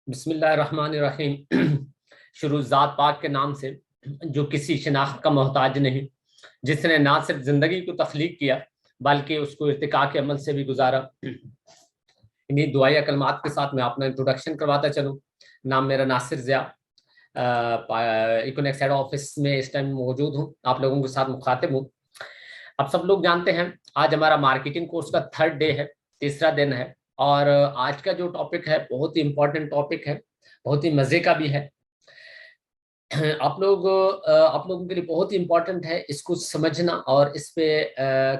बिस्मिल्लाहिर्रहमानिर्रहीम। शुरू ज़ात पाक के नाम से जो किसी शिनाख्त का मोहताज नहीं, जिसने ना सिर्फ जिंदगी को तख्लीक किया बल्कि उसको इर्तिका के अमल से भी गुजारा। इन्हीं दुआया कलमात के साथ मैं अपना इंट्रोडक्शन करवाता चलूँ। नाम मेरा नासिर ज़िया, इकोनेक्स हेड ऑफिस में इस टाइम मौजूद हूँ, आप लोगों के साथ मुखातिब हूँ। अब सब लोग जानते हैं आज हमारा मार्केटिंग कोर्स का थर्ड डे है, तीसरा दिन है। और आज का जो टॉपिक है बहुत ही इंपॉर्टेंट टॉपिक है, बहुत ही मजे का भी है। आप लोगों के लिए बहुत ही इंपॉर्टेंट है इसको समझना और इस पे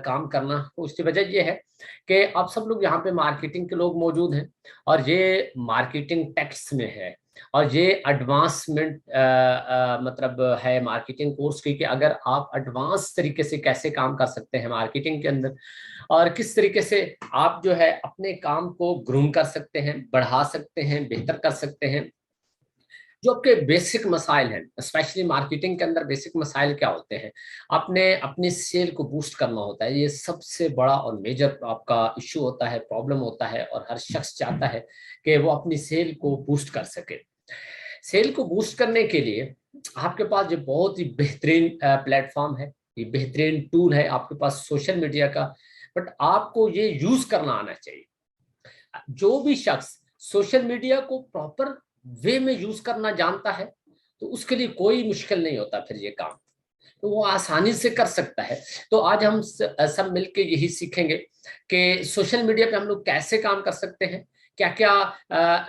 काम करना। उसकी वजह ये है कि आप सब लोग यहाँ पे मार्केटिंग के लोग मौजूद हैं और ये मार्केटिंग टेक्स्ट में है और ये एडवांसमेंट मतलब है मार्केटिंग कोर्स की, कि अगर आप एडवांस तरीके से कैसे काम कर सकते हैं मार्केटिंग के अंदर और किस तरीके से आप जो है अपने काम को ग्रूम कर सकते हैं, बढ़ा सकते हैं, बेहतर कर सकते हैं। जो आपके बेसिक मसाइल हैं, स्पेशली मार्केटिंग के अंदर बेसिक मसाइल क्या होते हैं? आपने अपनी सेल को बूस्ट करना होता है, ये सबसे बड़ा और मेजर आपका इशू होता है, प्रॉब्लम होता है, और हर शख्स चाहता है कि वो अपनी सेल को बूस्ट कर सके। सेल को बूस्ट करने के लिए आपके पास जो बहुत ही बेहतरीन प्लेटफॉर्म है, ये बेहतरीन टूल है आपके पास सोशल मीडिया का, बट आपको ये यूज करना आना चाहिए। जो भी शख्स सोशल मीडिया को प्रॉपर वे में यूज करना जानता है तो उसके लिए कोई मुश्किल नहीं होता, फिर ये काम तो वो आसानी से कर सकता है। तो आज हम सब मिलके यही सीखेंगे कि सोशल मीडिया पे हम लोग कैसे काम कर सकते हैं, क्या क्या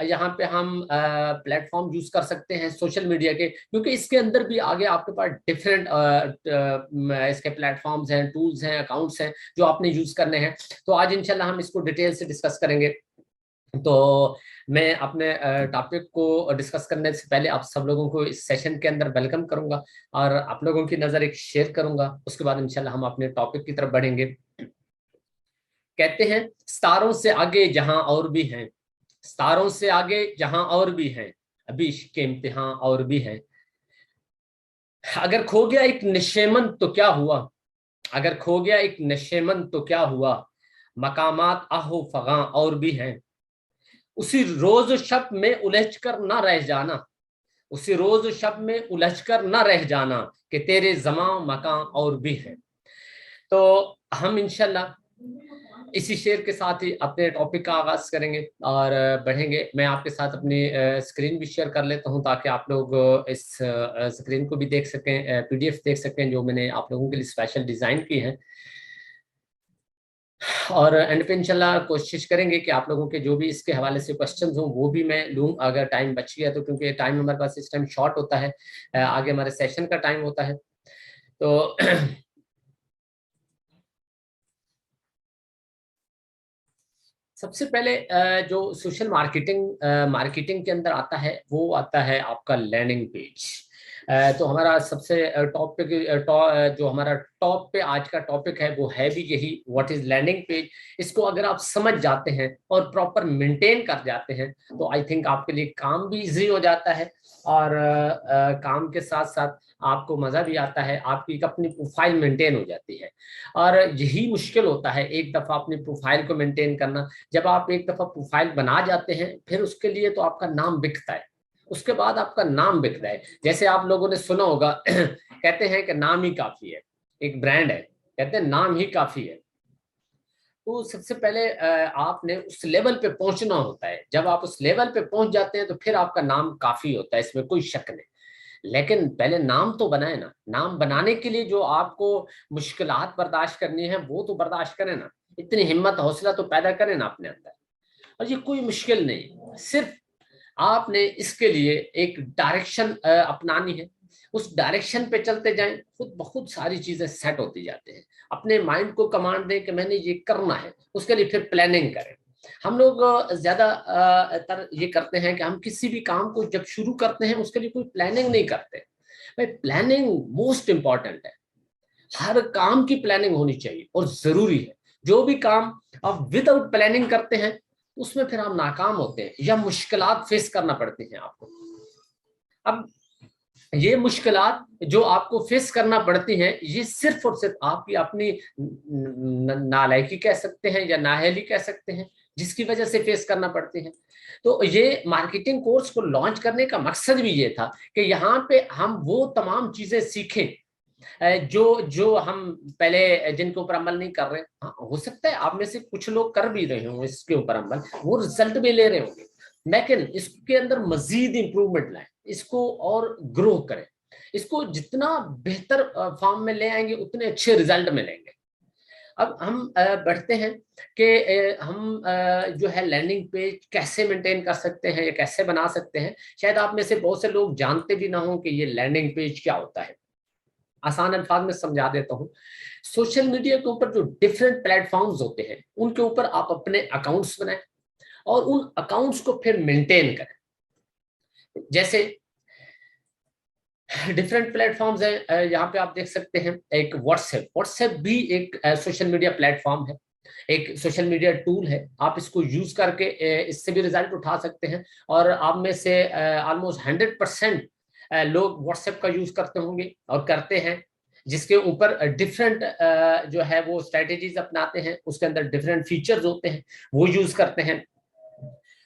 यहाँ पे हम प्लेटफॉर्म यूज कर सकते हैं सोशल मीडिया के, क्योंकि इसके अंदर भी आगे आपके पास डिफरेंट इसके प्लेटफॉर्म्स हैं, टूल्स हैं, अकाउंट्स हैं जो आपने यूज करने हैं। तो आज इंशाल्लाह हम इसको डिटेल से डिस्कस करेंगे। तो मैं अपने टॉपिक को डिस्कस करने से पहले आप सब लोगों को इस सेशन के अंदर वेलकम करूंगा और आप लोगों की नजर एक शेयर करूंगा। उसके बाद इंशाल्लाह हम अपने टॉपिक की तरफ बढ़ेंगे। कहते हैं सितारों से आगे जहां और भी हैं, सितारों से आगे जहां और भी हैं, अभी इश्क के इम्तिहान और भी हैं। अगर खो गया एक नशेमन तो क्या हुआ, अगर खो गया एक नशेमन तो क्या हुआ, मकामात आहो फगां और भी हैं। उसी रोज शब में उलझ कर ना रह जाना, उसी रोज शब में उलझ कर ना रह जाना, कि तेरे जमा मकान और भी है। तो हम इंशाल्लाह इसी शेर के साथ ही अपने टॉपिक का आगाज करेंगे और बढ़ेंगे। मैं आपके साथ अपनी स्क्रीन भी शेयर कर लेता हूं ताकि आप लोग इस स्क्रीन को भी देख सकें, पीडीएफ देख सकें जो मैंने आप लोगों के लिए स्पेशल डिजाइन की है। और एंड पे इंशाल्लाह कोशिश करेंगे कि आप लोगों के जो भी इसके हवाले से क्वेश्चंस हों वो भी मैं लूँ, अगर टाइम बच गया तो, क्योंकि टाइम हमारे पास इस टाइम शॉर्ट होता है, आगे हमारे सेशन का टाइम होता है। तो सबसे पहले जो सोशल मार्केटिंग के अंदर आता है वो आता है आपका लैंडिंग पेज। तो हमारा सबसे टॉपिक जो हमारा टॉप पे आज का टॉपिक है वो है भी यही, व्हाट इज लैंडिंग पेज। इसको अगर आप समझ जाते हैं और प्रॉपर मेंटेन कर जाते हैं तो आई थिंक आपके लिए काम भी इजी हो जाता है और काम के साथ साथ आपको मजा भी आता है, आपकी एक अपनी प्रोफाइल मेंटेन हो जाती है। और यही मुश्किल होता है एक दफा अपनी प्रोफाइल को मेंटेन करना। जब आप एक दफा प्रोफाइल बना जाते हैं फिर उसके लिए तो आपका नाम बिकता है, उसके बाद आपका नाम बिक रहा है। जैसे आप लोगों ने सुना होगा कहते हैं कि नाम ही काफी है, एक ब्रांड है, कहते हैं नाम ही काफी है। तो सबसे पहले आपने उस लेवल पे पहुंचना होता है। जब आप उस लेवल पे पहुंच जाते हैं तो फिर आपका नाम काफी होता है, इसमें कोई शक नहीं। लेकिन पहले नाम तो बनाए ना, नाम बनाने के लिए जो आपको मुश्किलात बर्दाश्त करनी है वो तो बर्दाश्त करें ना, इतनी हिम्मत हौसला तो पैदा करें ना अपने अंदर। और ये कोई मुश्किल नहीं, सिर्फ आपने इसके लिए एक डायरेक्शन अपनानी है, उस डायरेक्शन पे चलते जाएं, खुद बहुत सारी चीजें सेट होती जाते हैं। अपने माइंड को कमांड दें कि मैंने ये करना है, उसके लिए फिर प्लानिंग करें। हम लोग ज्यादा तर ये करते हैं कि हम किसी भी काम को जब शुरू करते हैं उसके लिए कोई प्लानिंग नहीं करते। भाई प्लानिंग मोस्ट इंपॉर्टेंट है, हर काम की प्लानिंग होनी चाहिए और जरूरी है। जो भी काम आप विदाउट प्लानिंग करते हैं उसमें फिर आप नाकाम होते हैं या मुश्किलात फेस करना पड़ती हैं आपको। अब ये मुश्किलात जो आपको फेस करना पड़ती हैं ये सिर्फ और सिर्फ आपकी अपनी नालायकी कह सकते हैं या नाअहली कह सकते हैं, जिसकी वजह से फेस करना पड़ती है। तो ये मार्केटिंग कोर्स को लॉन्च करने का मकसद भी ये था कि यहाँ पे हम वो तमाम चीजें सीखें जो जो हम पहले जिनके ऊपर अमल नहीं कर रहे। हाँ, हो सकता है आप में से कुछ लोग कर भी रहे हों इसके ऊपर अमल, वो रिजल्ट भी ले रहे होंगे, लेकिन इसके अंदर मजीद इंप्रूवमेंट लाएं, इसको और ग्रो करें, इसको जितना बेहतर फॉर्म में ले आएंगे उतने अच्छे रिजल्ट मिलेंगे। अब हम बढ़ते हैं कि हम जो है लैंडिंग पेज कैसे मेंटेन कर सकते हैं या कैसे बना सकते हैं। शायद आप में से बहुत से लोग जानते भी ना हो कि ये लैंडिंग पेज क्या होता है। आसान अल्फाज में समझा देता हूँ। सोशल मीडिया के ऊपर जो डिफरेंट प्लेटफॉर्म्स होते हैं उनके ऊपर आप अपने अकाउंट्स बनाएं और उन अकाउंट्स को फिर मेंटेन करें। जैसे डिफरेंट प्लेटफॉर्म्स हैं, यहाँ पे आप देख सकते हैं एक व्हाट्सएप, व्हाट्सएप भी एक सोशल मीडिया प्लेटफॉर्म है, एक सोशल मीडिया टूल है। आप इसको यूज करके इससे भी रिजल्ट उठा सकते हैं। और आप में से ऑलमोस्ट 100% लोग व्हाट्सएप का यूज करते होंगे और करते हैं, जिसके ऊपर डिफरेंट जो है वो स्ट्रेटेजीज अपनाते हैं, उसके अंदर डिफरेंट फीचर्स होते हैं, वो यूज करते हैं।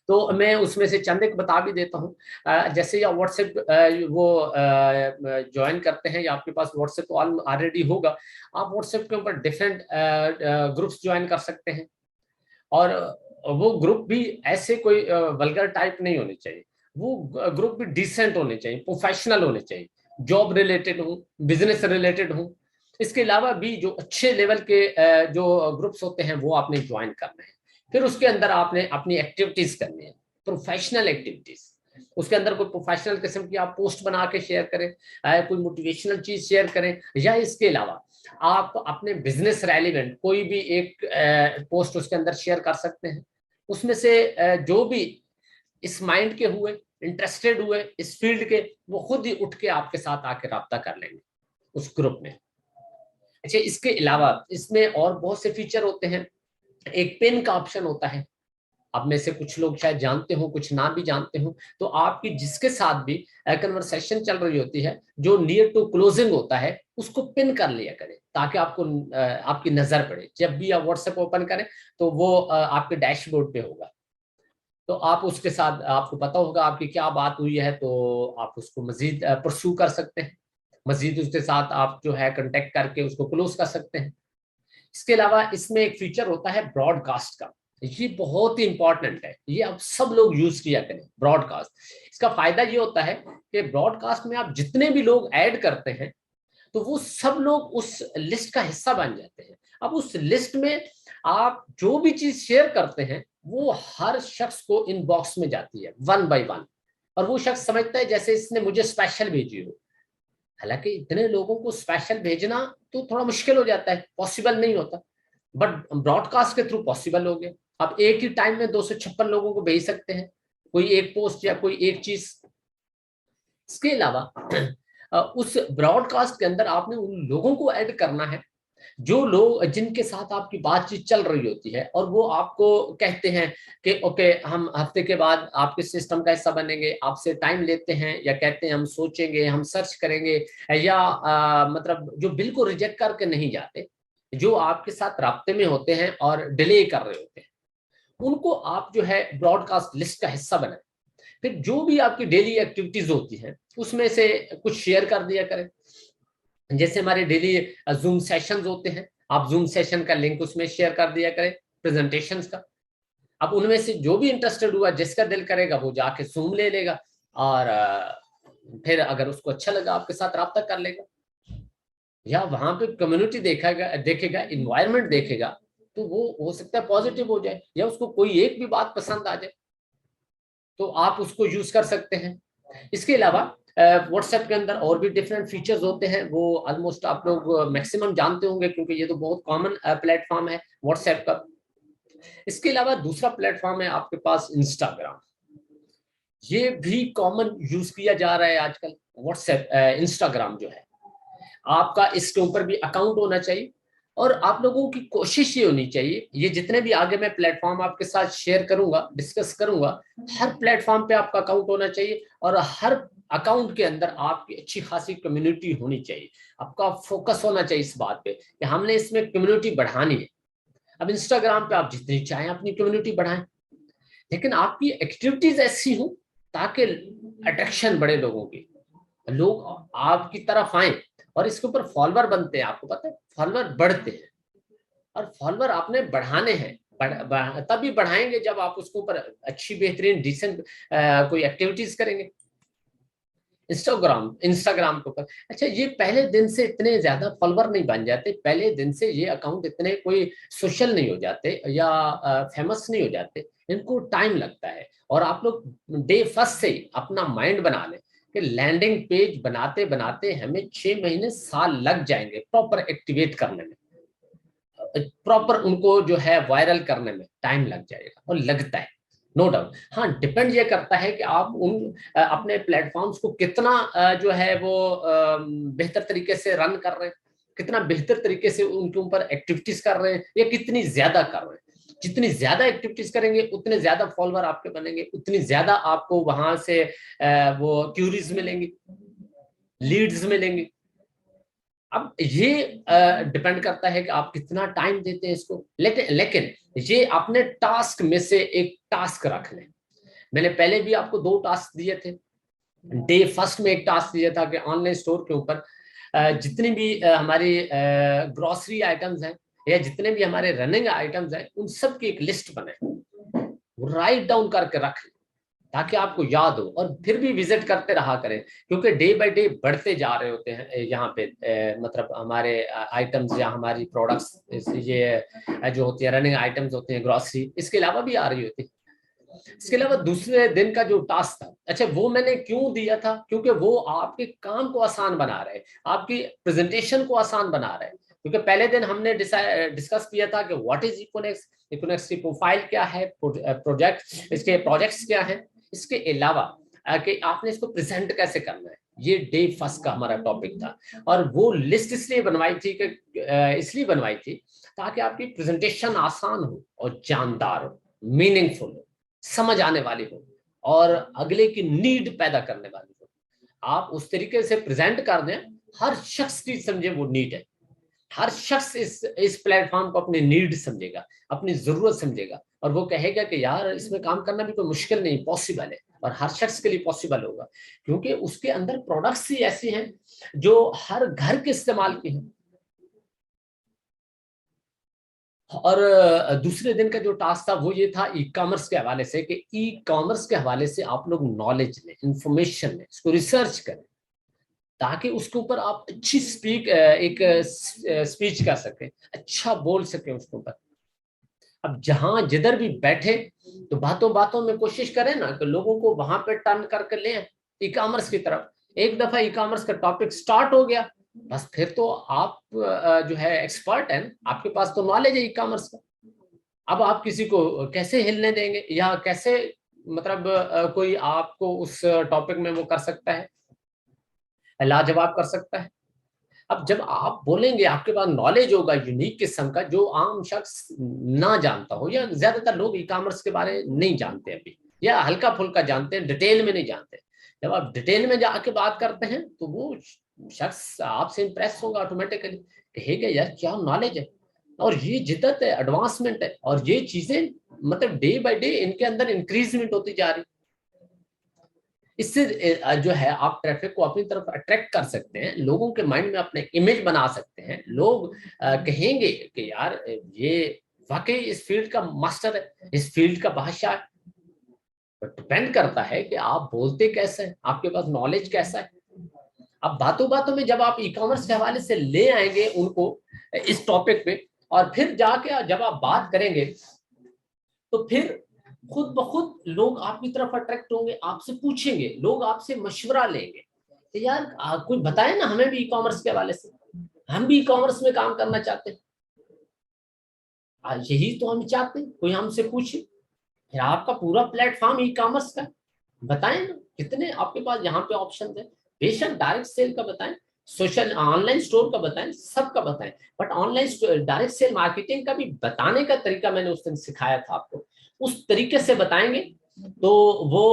तो मैं उसमें से चंद एक बता भी देता हूँ। जैसे या व्हाट्सएप वो ज्वाइन करते हैं या आपके पास व्हाट्सएप ऑलरेडी होगा, आप व्हाट्सएप के ऊपर डिफरेंट ग्रुप्स ज्वाइन कर सकते हैं। और वो ग्रुप भी ऐसे कोई वल्गर टाइप नहीं होने चाहिए, वो ग्रुप भी डिसेंट होने चाहिए, प्रोफेशनल होने चाहिए, जॉब रिलेटेड हो, बिजनेस रिलेटेड हो। इसके अलावा भी जो अच्छे लेवल के जो ग्रुप्स होते हैं वो आपने ज्वाइन करने हैं। फिर उसके अंदर आपने अपनी एक्टिविटीज करनी है, प्रोफेशनल एक्टिविटीज। उसके अंदर कोई प्रोफेशनल किस्म की आप पोस्ट बना के शेयर करें, कोई मोटिवेशनल चीज शेयर करें, या इसके अलावा आप अपने बिजनेस रेलिवेंट कोई भी एक पोस्ट उसके अंदर शेयर कर सकते हैं। उसमें से जो भी इस माइंड के हुए, इंटरेस्टेड हुए इस फील्ड के, वो खुद ही उठ के आपके साथ आके राब्ता कर लेंगे उस ग्रुप में। अच्छा, इसके अलावा इसमें और बहुत से फीचर होते हैं। एक पिन का ऑप्शन होता है, आप में से कुछ लोग शायद जानते हो, कुछ ना भी जानते हो। तो आपकी जिसके साथ भी कन्वर्सेशन चल रही होती है, जो नियर टू क्लोजिंग होता है, उसको पिन कर लिया करें ताकि आपको आपकी नजर पड़े। जब भी आप व्हाट्सएप ओपन करें तो वो आपके डैशबोर्ड पे होगा, तो आप उसके साथ, आपको पता होगा आपकी क्या बात हुई है, तो आप उसको मजीद परसू कर सकते हैं, मजीद उसके साथ आप जो है कंटेक्ट करके उसको क्लोज कर सकते हैं। इसके अलावा इसमें एक फीचर होता है ब्रॉडकास्ट का, ये बहुत ही इंपॉर्टेंट है, ये आप सब लोग यूज किया करें ब्रॉडकास्ट। इसका फायदा ये होता है कि ब्रॉडकास्ट में आप जितने भी लोग ऐड करते हैं तो वो सब लोग उस लिस्ट का हिस्सा बन जाते हैं। अब उस लिस्ट में आप जो भी चीज शेयर करते हैं वो हर शख्स को इनबॉक्स में जाती है वन बाय वन, और वो शख्स समझता है जैसे इसने मुझे स्पेशल भेजी हो। हालांकि इतने लोगों को स्पेशल भेजना तो थोड़ा मुश्किल हो जाता है, पॉसिबल नहीं होता, बट ब्रॉडकास्ट के थ्रू पॉसिबल हो गया। आप एक ही टाइम में 256 लोगों को भेज सकते हैं कोई एक पोस्ट या कोई एक चीज। इसके अलावा उस ब्रॉडकास्ट के अंदर आपने उन लोगों को ऐड करना है जो लोग जिनके साथ आपकी बातचीत चल रही होती है, और वो आपको कहते हैं कि ओके हम हफ्ते के बाद आपके सिस्टम का हिस्सा बनेंगे, आपसे टाइम लेते हैं, या कहते हैं हम सोचेंगे, हम सर्च करेंगे, या मतलब जो बिल्कुल रिजेक्ट करके नहीं जाते, जो आपके साथ राब्ते में होते हैं और डिले कर रहे होते हैं, उनको आप जो है ब्रॉडकास्ट लिस्ट का हिस्सा बनाए। फिर जो भी आपकी डेली एक्टिविटीज होती हैं उसमें से कुछ शेयर कर दिया करें। जैसे हमारे डेली जूम सेशंस होते हैं, आप जूम सेशन का लिंक उसमें शेयर कर दिया करें, प्रेजेंटेशंस का। अब उनमें से जो भी इंटरेस्टेड हुआ, जिसका दिल करेगा वो जाके जूम ले लेगा, और फिर अगर उसको अच्छा लगा आपके साथ राब्ता कर लेगा, या वहां पे कम्युनिटी देखेगा, इन्वायरमेंट देखेगा, तो वो हो सकता है पॉजिटिव हो जाए, या उसको कोई एक भी बात पसंद आ जाए तो आप उसको यूज कर सकते हैं। इसके अलावा व्हाट्सएप के अंदर और भी डिफरेंट फीचर्स होते हैं, वो ऑलमोस्ट आप लोग मैक्सिमम जानते होंगे क्योंकि ये तो बहुत कॉमन प्लेटफॉर्म है व्हाट्सएप का। इसके अलावा दूसरा प्लेटफॉर्म है आपके पास इंस्टाग्राम, ये भी कॉमन यूज किया जा रहा है आजकल। व्हाट्सएप इंस्टाग्राम जो है, आपका इसके ऊपर भी अकाउंट होना चाहिए, और आप लोगों की कोशिश ये होनी चाहिए, ये जितने भी आगे मैं प्लेटफॉर्म आपके साथ शेयर करूंगा, डिस्कस करूंगा, हर प्लेटफॉर्म पे आपका अकाउंट होना चाहिए, और हर अकाउंट के अंदर आपकी अच्छी खासी कम्युनिटी होनी चाहिए। आपका फोकस होना चाहिए इस बात पे कि हमने इसमें कम्युनिटी बढ़ानी है। अब इंस्टाग्राम पे आप जितनी चाहें अपनी कम्युनिटी बढ़ाएं, लेकिन आपकी एक्टिविटीज ऐसी हो ताकि अट्रैक्शन बढ़े लोगों की, लोग आपकी तरफ आए और इसके ऊपर फॉलोअर बनते हैं। आपको पता है फॉलोअर बढ़ते हैं, और फॉलोअर आपने बढ़ाने हैं, तभी बढ़ाएंगे जब आप उसके ऊपर अच्छी बेहतरीन डिसेंट कोई एक्टिविटीज करेंगे। इंस्टाग्राम के ऊपर, अच्छा ये पहले दिन से इतने ज्यादा फॉलोअर नहीं बन जाते, पहले दिन से ये अकाउंट इतने कोई सोशल नहीं हो जाते या फेमस नहीं हो जाते, इनको टाइम लगता है। और आप लोग डे फर्स्ट से ही अपना माइंड बना लें कि लैंडिंग पेज बनाते बनाते हमें 6 महीने साल लग जाएंगे प्रॉपर एक्टिवेट करने में, प्रॉपर उनको जो है वायरल करने में टाइम लग जाएगा, और लगता है नो डाउट। हाँ, डिपेंड ये करता है कि आप उन अपने प्लेटफॉर्म्स को कितना जो है वो बेहतर तरीके से रन कर रहे हैं, कितना बेहतर तरीके से उनके ऊपर एक्टिविटीज कर रहे हैं, या कितनी ज्यादा कर रहे हैं। जितनी ज्यादा एक्टिविटीज करेंगे उतने ज्यादा फॉलोअर आपके बनेंगे, उतनी ज्यादा आपको वहां से वो क्यूरीज मिलेंगी, लीड्स मिलेंगी। अब ये डिपेंड करता है कि आप कितना टाइम देते हैं इसको, लेकिन लेकिन ये अपने टास्क में से एक टास्क रख लें। मैंने पहले भी आपको 2 टास्क दिए थे। डे फर्स्ट में एक टास्क दिया था कि ऑनलाइन स्टोर के ऊपर जितनी भी हमारी ग्रोसरी आइटम्स हैं या जितने भी हमारे रनिंग आइटम्स हैं, उन सब की एक लिस्ट बने, राइट डाउन करके रख लें ताकि आपको याद हो, और फिर भी विजिट करते रहा करें, क्योंकि डे बाय डे बढ़ते जा रहे होते हैं यहाँ पे मतलब हमारे आइटम्स या हमारी प्रोडक्ट्स, ये जो होती है रनिंग आइटम्स होते हैं ग्रोसरी, इसके अलावा भी आ रही होती है। इसके अलावा दूसरे दिन का जो टास्क था, अच्छा वो मैंने क्यों दिया था, क्योंकि वो आपके काम को आसान बना रहे, आपकी प्रेजेंटेशन को आसान बना रहे। क्योंकि पहले दिन हमने डिस्कस किया था कि व्हाट इज इकोनेक्स, इकोनेक्स की प्रोफाइल क्या है, प्रोजेक्ट इसके प्रोजेक्ट्स क्या है, इसके अलावा कि आपने इसको प्रेजेंट कैसे करना है। ये डे फर्स्ट का हमारा टॉपिक था, और वो लिस्ट इसलिए बनवाई थी कि इसलिए बनवाई थी ताकि आपकी प्रेजेंटेशन आसान हो और जानदार हो, मीनिंगफुल हो, समझ आने वाली हो, और अगले की नीड पैदा करने वाली हो। आप उस तरीके से प्रेजेंट कर दें, हर शख्स की समझे वो नीड है, हर शख्स इस प्लेटफॉर्म को अपनी नीड समझेगा, अपनी जरूरत समझेगा, और वो कहेगा कि यार इसमें काम करना भी कोई मुश्किल नहीं, पॉसिबल है, और हर शख्स के लिए पॉसिबल होगा, क्योंकि उसके अंदर प्रोडक्ट्स ही ऐसी हैं जो हर घर के इस्तेमाल की हैं। और दूसरे दिन का जो टास्क था वो ये था ई कॉमर्स के हवाले से, कि ई कॉमर्स के हवाले से आप लोग नॉलेज लें, इंफॉर्मेशन लें, इसको रिसर्च करें, ताकि उसके ऊपर आप अच्छी एक स्पीच कर सकें, अच्छा बोल सकें उसके ऊपर। अब जहां जिधर भी बैठे तो बातों बातों में कोशिश करें ना कि लोगों को वहां पे टर्न करके ले ई कॉमर्स की तरफ। एक दफा ई कॉमर्स का टॉपिक स्टार्ट हो गया, बस फिर तो आप जो है एक्सपर्ट हैं, आपके पास तो नॉलेज है ई कॉमर्स का। अब आप किसी को कैसे हिलने देंगे, या कैसे मतलब कोई आपको उस टॉपिक में वो कर सकता है, लाजवाब कर सकता है। अब जब आप बोलेंगे, आपके पास नॉलेज होगा यूनिक किस्म का, जो आम शख्स ना जानता हो, या ज्यादातर लोग ई कॉमर्स के बारे में नहीं जानते अभी, या हल्का फुल्का जानते हैं, डिटेल में नहीं जानते। जब आप डिटेल में जाके बात करते हैं तो वो शख्स आपसे इंप्रेस होगा ऑटोमेटिकली, कहेगा यार क्या नॉलेज है, और ये जिद्दत है, एडवांसमेंट है, और ये चीजें मतलब डे बाय डे इनके अंदर इंक्रीजमेंट होती जा रही। इससे जो है आप ट्रैफिक को अपनी तरफ अट्रैक्ट कर सकते हैं, लोगों के माइंड में अपने इमेज बना सकते हैं। लोग कहेंगे कि यार ये वाकई इस फील्ड का मास्टर है, इस फील्ड का बादशाह है। डिपेंड करता है कि आप बोलते कैसे हैं, आपके पास नॉलेज कैसा है। अब बातों बातों में जब आप ई कॉमर्स के हवाले से ले आएंगे उनको इस टॉपिक पे, और फिर जाके जब आप बात करेंगे तो फिर खुद ब खुद लोग आपकी तरफ अट्रैक्ट होंगे, आपसे पूछेंगे, लोग आपसे मशवरा लेंगे कि यार कुछ बताए ना हमें भी ई कॉमर्स के हवाले से, हम भी ई कॉमर्स में काम करना चाहते हैं। यही तो हम चाहते हैं, कोई हमसे पूछे यार आपका पूरा प्लेटफॉर्म ई कॉमर्स का, बताएं ना कितने आपके पास यहाँ पे ऑप्शन है। बेशक डायरेक्ट सेल का बताएं, सोशल ऑनलाइन स्टोर का बताएं, सबका बताएं, but online direct sale marketing का भी बताने का तरीका मैंने उस दिन सिखाया था आपको, उस तरीके से बताएंगे तो वो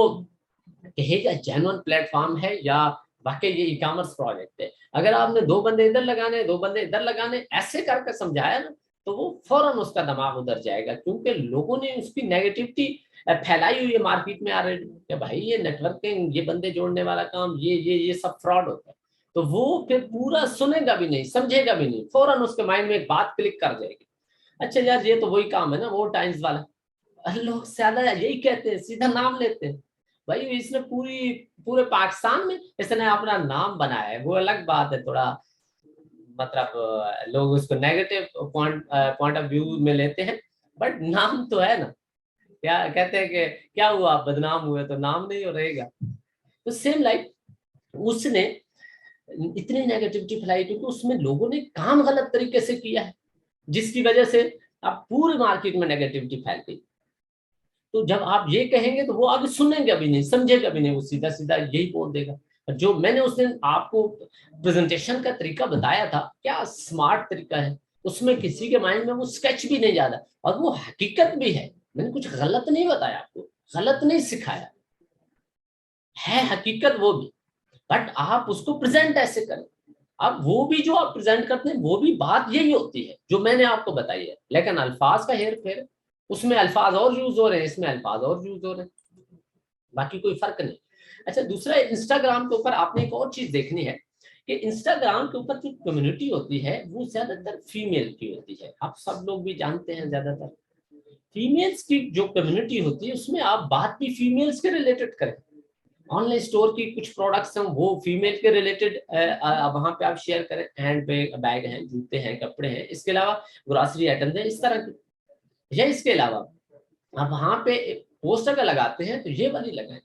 कहेगा जेन्युइन प्लेटफॉर्म है, या वाकई ये ई कॉमर्स प्रोजेक्ट है। अगर आपने 2 बंदे इधर लगाने, 2 बंदे इधर लगाने, ऐसे करके समझाया ना, तो वो फौरन उसका दिमाग उधर जाएगा, क्योंकि लोगों ने उसकी नेगेटिविटी फैलाई हुई है मार्केट में ऑलरेडी कि भाई ये नेटवर्किंग, ये बंदे जोड़ने वाला काम, ये सब फ्रॉड होता है। तो वो फिर पूरा सुनेगा भी नहीं, समझेगा भी नहीं, फौरन उसके माइंड में एक बात क्लिक कर जाएगी, अच्छा यार ये तो वही काम है ना, वो टाइम्स वाला। लोग ज्यादा यही कहते हैं, सीधा नाम लेते हैं। भाई इसने पूरे पाकिस्तान में इसने अपना नाम बनाया है, वो अलग बात है थोड़ा, मतलब लोग उसको नेगेटिव पॉइंट ऑफ व्यू में लेते हैं, बट नाम तो है ना। क्या कहते हैं कि क्या हुआ, आप बदनाम हुए तो नाम नहीं हो रहेगा। तो सेम लाइक उसने इतनी नेगेटिविटी फैलाई क्योंकि उसमें लोगों ने काम गलत तरीके से किया है, जिसकी वजह से अब पूरी मार्केट में नेगेटिविटी फैल गई। तो जब आप ये कहेंगे तो वो आगे सुनेंगे भी नहीं, समझेगा भी नहीं, वो सीधा सीधा यही बोल देगा। जो मैंने उस दिन आपको प्रेजेंटेशन का तरीका बताया था, क्या स्मार्ट तरीका है, उसमें किसी के माइंड में वो स्केच भी नहीं ज्यादा, और वो हकीकत भी है। मैंने कुछ गलत नहीं बताया आपको, गलत नहीं सिखाया, है हकीकत वो भी, बट आप उसको प्रेजेंट ऐसे करें। अब वो भी जो आप प्रेजेंट करते हैं वो भी बात यही होती है जो मैंने आपको बताई है, लेकिन अल्फाज का हेर फेर, उसमें अल्फाज और यूज हो रहे हैं, इसमें अल्फाज और यूज हो रहे हैं, बाकी कोई फर्क नहीं। अच्छा, दूसरा इंस्टाग्राम के ऊपर आपने एक और चीज देखनी है कि इंस्टाग्राम के ऊपर जो कम्युनिटी होती है वो ज्यादातर फीमेल की होती है। आप सब लोग भी जानते हैं, ज्यादातर फीमेल्स की जो कम्युनिटी होती है उसमें आप बात भी फीमेल्स के रिलेटेड करें। ऑनलाइन स्टोर की कुछ प्रोडक्ट्स हैं वो फीमेल के रिलेटेड वहां पे आप शेयर करें, हैंड बैग हैं, जूते हैं, कपड़े हैं, इसके अलावा ग्रोसरी आइटम्स हैं, इस तरह की। या इसके अलावा आप वहां पे पोस्ट अगर लगाते हैं तो ये वाली लगाएं।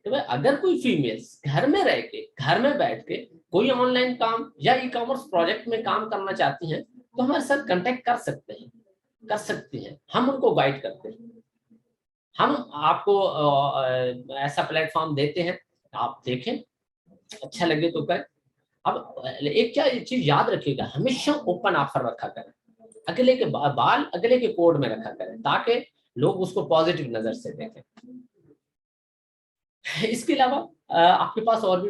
तो भाई अगर कोई फीमेल्स घर में रह के, घर में बैठ के कोई ऑनलाइन काम या ई कॉमर्स प्रोजेक्ट में काम करना चाहती हैं तो हमारे साथ कांटेक्ट कर सकते हैं, कर सकती हैं, हम उनको गाइड करते हैं। हम आपको ऐसा प्लेटफॉर्म देते हैं, आप देखें, अच्छा लगे तो करें। अब एक क्या चीज याद रखिएगा, हमेशा ओपन ऑफर रखा करें, अगले के बाल अगले के कोड में रखा करें ताकि लोग उसको पॉजिटिव नजर से देखें। इसके अलावा आपके पास और भी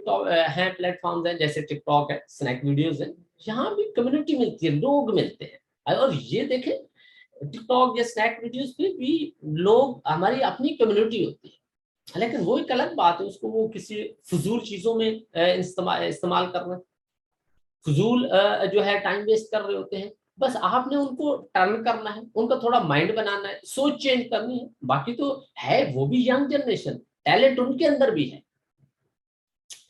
हैं प्लेटफॉर्म्स हैं, जैसे टिकटॉक है, स्नैक वीडियोस है, यहाँ भी कम्युनिटी मिलती है, लोग मिलते हैं। और ये देखें, टिकटॉक या स्नैक वीडियोस पे भी लोग, हमारी अपनी कम्युनिटी होती है, लेकिन वो एक अलग बात है, उसको वो किसी फजूल चीजों में इस्तेमाल करना, फजूल जो है टाइम वेस्ट कर रहे होते हैं। बस आपने उनको टर्न करना है, उनका थोड़ा माइंड बनाना है, सोच चेंज करनी है, बाकी तो है वो भी यंग जनरेशन, टैलेंट उनके अंदर भी है,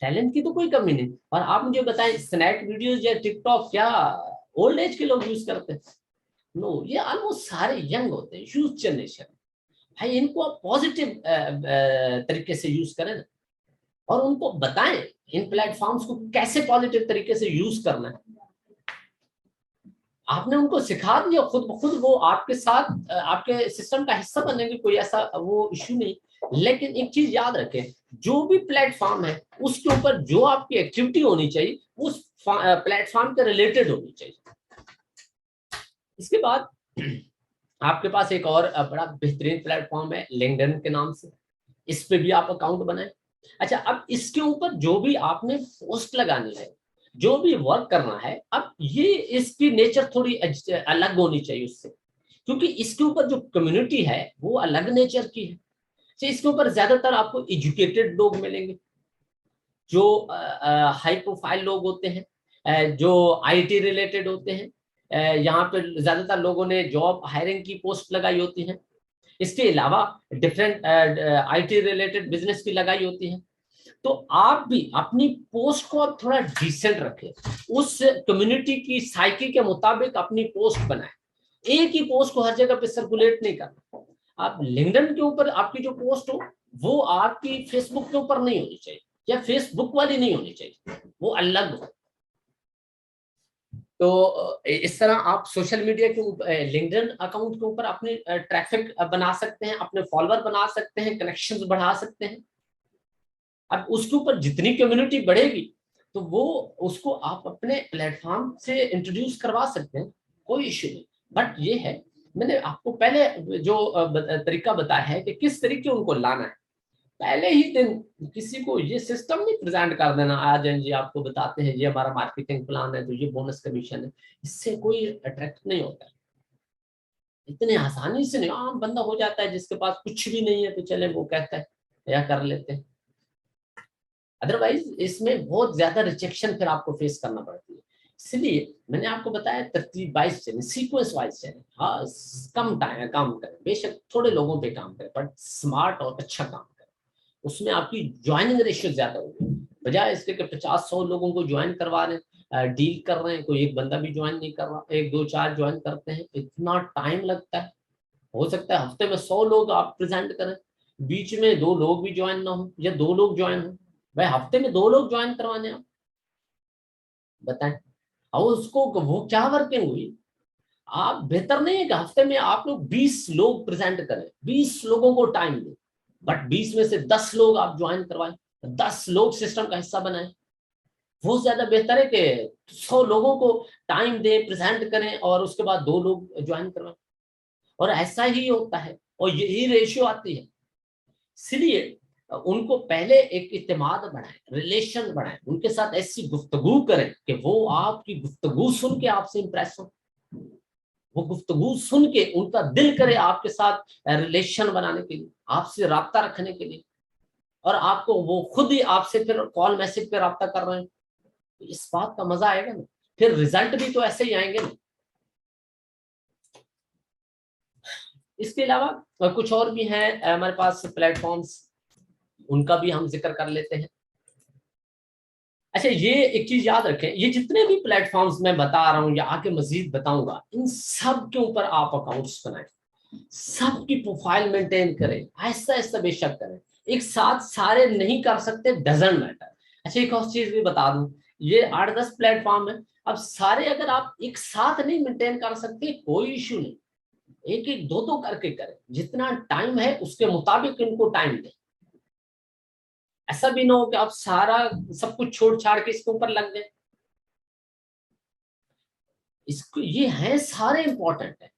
टैलेंट की तो कोई कमी नहीं। और आप मुझे बताएं, स्नैक वीडियोस या टिकटॉक क्या ओल्ड एज के लोग यूज करते हैं? नो, ये ऑलमोस्ट सारे यंग होते हैं, यूथ जनरेशन। भाई इनको आप पॉजिटिव तरीके से यूज करें ना, और उनको बताएं इन प्लेटफॉर्म्स को कैसे पॉजिटिव तरीके से यूज करना है। आपने उनको सिखा दिया, खुद ब खुद वो आपके साथ आपके सिस्टम का हिस्सा बनेंगे, कोई ऐसा वो इश्यू नहीं। लेकिन एक चीज याद रखें, जो भी प्लेटफॉर्म है उसके ऊपर जो आपकी एक्टिविटी होनी चाहिए उस प्लेटफॉर्म के रिलेटेड होनी चाहिए। इसके बाद आपके पास एक और बड़ा बेहतरीन प्लेटफॉर्म है लिंक्डइन के नाम से, इस पे भी आप अकाउंट बनाएं। अच्छा, अब इसके ऊपर जो भी आपने पोस्ट लगानी है, जो भी वर्क करना है, अब ये इसकी नेचर थोड़ी अलग होनी चाहिए उससे, क्योंकि इसके ऊपर जो कम्युनिटी है वो अलग नेचर की है। तो इसके ऊपर ज्यादातर आपको एजुकेटेड लोग मिलेंगे, जो हाई प्रोफाइल लोग होते हैं, जो आईटी रिलेटेड होते हैं, यहाँ पे ज्यादातर लोगों ने जॉब हायरिंग की पोस्ट लगाई होती है। इसके अलावा डिफरेंट आईटी रिलेटेड बिजनेस की लगाई होती है। तो आप भी अपनी पोस्ट को आप थोड़ा डिसेंट रखें, उस कम्युनिटी की साइकी के मुताबिक अपनी पोस्ट बनाएं। एक ही पोस्ट को हर जगह पे सर्कुलेट नहीं करना। आप लिंक्डइन के ऊपर आपकी जो पोस्ट हो वो आपकी फेसबुक के ऊपर नहीं होनी चाहिए, या फेसबुक वाली नहीं होनी चाहिए, वो अलग हो। तो इस तरह आप सोशल मीडिया के ऊपर, लिंक्डइन अकाउंट के ऊपर अपने ट्रैफिक बना सकते हैं, अपने फॉलोअर बना सकते हैं, कनेक्शंस बढ़ा सकते हैं। अब उसके ऊपर जितनी कम्युनिटी बढ़ेगी तो वो उसको आप अपने प्लेटफॉर्म से इंट्रोड्यूस करवा सकते हैं, कोई इश्यू नहीं। बट ये है, मैंने आपको पहले जो तरीका बताया है कि किस तरीके उनको लाना है, पहले ही दिन किसी को ये सिस्टम नहीं प्रेजेंट कर देना, आज जी आपको बताते हैं ये हमारा मार्केटिंग प्लान है, तो ये बोनस कमीशन है, इससे कोई अट्रैक्ट नहीं होता है। इतने आसानी से नहीं, आम बंदा हो जाता है जिसके पास कुछ भी नहीं है तो चले वो कहता है या कर लेते हैं। अदरवाइज इसमें बहुत ज्यादा रिजेक्शन फिर आपको फेस करना पड़ती है। इसलिए मैंने आपको बताया तरतीब वाइज चलें, सीक्वेंस वाइज चलें। हाँ, कम टाइम काम करें, बेशक थोड़े लोगों पे काम करें, बट स्मार्ट और अच्छा काम करें। उसमें आपकी ज्वाइनिंग रेशियो ज्यादा होगी, बजाय इसके कि 50-100 लोगों को ज्वाइन करवा रहे हैं, डील कर रहे हैं, कोई एक बंदा भी ज्वाइन नहीं कर रहा, 1 2 4 ज्वाइन करते हैं, इतना टाइम लगता है। हो सकता है हफ्ते में 100 लोग आप प्रेजेंट करें, बीच में 2 लोग भी ज्वाइन ना हो या 2 लोग ज्वाइन हो। भाई हफ्ते में 2 लोग ज्वाइन करवाने आप बताएं, और उसको वो क्या वर्किंग हुई। आप बेहतर नहीं है कि हफ्ते में आप लोग 20 लोग प्रेजेंट करें, 20 लोगों को टाइम दें, बट 20 में से 10 लोग आप ज्वाइन करवाएं, 10 लोग सिस्टम का हिस्सा बनाएं। वो ज्यादा बेहतर है कि 100 लोगों को टाइम दें, प्रेजेंट करें और उसके बाद 2 लोग ज्वाइन करवाएं। और ऐसा ही होता है और यही रेशियो आती है। इसलिए उनको पहले एक इत्तेमाद बढ़ाएं, रिलेशन बढ़ाएं, उनके साथ ऐसी गुफ्तगू करें कि वो आपकी गुफ्तगू सुन के आपसे इंप्रेस हो, वो गुफ्तगू सुन के उनका दिल करे आपके साथ रिलेशन बनाने के लिए, आपसे राब्ता रखने के लिए, और आपको वो खुद ही आपसे फिर कॉल मैसेज पे राब्ता कर रहे हैं। तो इस बात का मजा आएगा ना, फिर रिजल्ट भी तो ऐसे ही आएंगे ना। इसके अलावा कुछ और भी हैं हमारे पास प्लेटफॉर्म्स, उनका भी हम जिक्र कर लेते हैं। अच्छा, ये एक चीज याद रखें, ये जितने भी प्लेटफॉर्म्स मैं बता रहा हूं या आगे मजीद बताऊंगा, इन सब के ऊपर आप अकाउंट्स बनाएं, सबकी प्रोफाइल मेंटेन करें, ऐसा ऐसा बेशक करें। एक साथ सारे नहीं कर सकते, डजंट मैटर। अच्छा, एक और चीज भी बता दूं, ये 8-10 प्लेटफॉर्म है, अब सारे अगर आप एक साथ नहीं मेंटेन कर सकते कोई इशू नहीं, एक एक दो दो करके करें, जितना टाइम है उसके मुताबिक इनको टाइम दें। ऐसा भी ना हो कि आप सारा सब कुछ छोड़ छाड़ के इसके ऊपर लग जाए। इसको ये है सारे इंपॉर्टेंट है,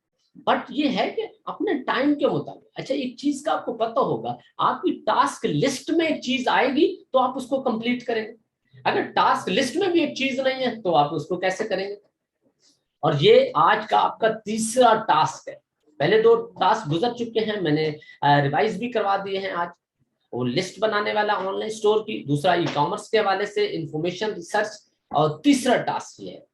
बट ये है कि अपने टाइम के मुताबिक। अच्छा, एक चीज का आपको पता होगा, आपकी टास्क लिस्ट में एक चीज आएगी तो आप उसको कंप्लीट करेंगे, अगर टास्क लिस्ट में भी एक चीज नहीं है तो आप उसको कैसे करेंगे। और ये आज का आपका तीसरा टास्क है, पहले 2 टास्क गुजर चुके हैं, मैंने रिवाइज भी करवा दिए हैं आज। वो लिस्ट बनाने वाला ऑनलाइन स्टोर की, दूसरा ई कॉमर्स के हवाले से इंफॉर्मेशन रिसर्च, और तीसरा टास्क ये है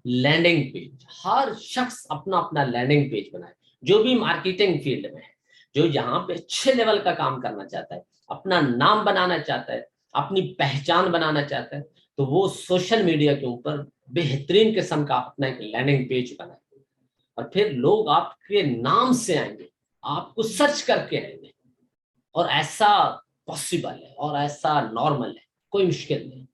लैंडिंग पेज। हर शख्स अपना अपना लैंडिंग पेज बनाए, जो भी मार्केटिंग फील्ड में है, जो यहाँ पे अच्छे लेवल का काम करना चाहता है, अपना नाम बनाना चाहता है, अपनी पहचान बनाना चाहता है, तो वो सोशल मीडिया के ऊपर बेहतरीन किस्म का अपना एक लैंडिंग पेज बनाए, और फिर लोग आपके नाम से आएंगे, आपको सर्च करके आएंगे। और ऐसा पॉसिबल है और ऐसा नॉर्मल है, कोई मुश्किल नहीं।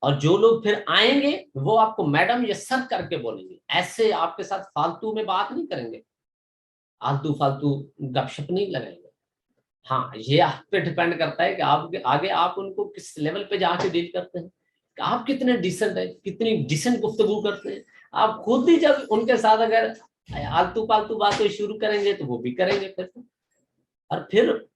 और जो लोग फिर आएंगे वो आपको मैडम या सर करके बोलेंगे, ऐसे आपके साथ फालतू में बात नहीं करेंगे, आलतू फालतू गपशप नहीं लगाएंगे। हाँ, ये आप पे डिपेंड करता है कि आप आगे आप उनको किस लेवल पे जाके डील करते हैं, कि आप कितने डिसेंट है, कितनी डिसेंट गुफ्तगू करते हैं। आप खुद ही जब उनके साथ अगर आलतू फालतू बातें शुरू करेंगे तो वो भी करेंगे फिर। और फिर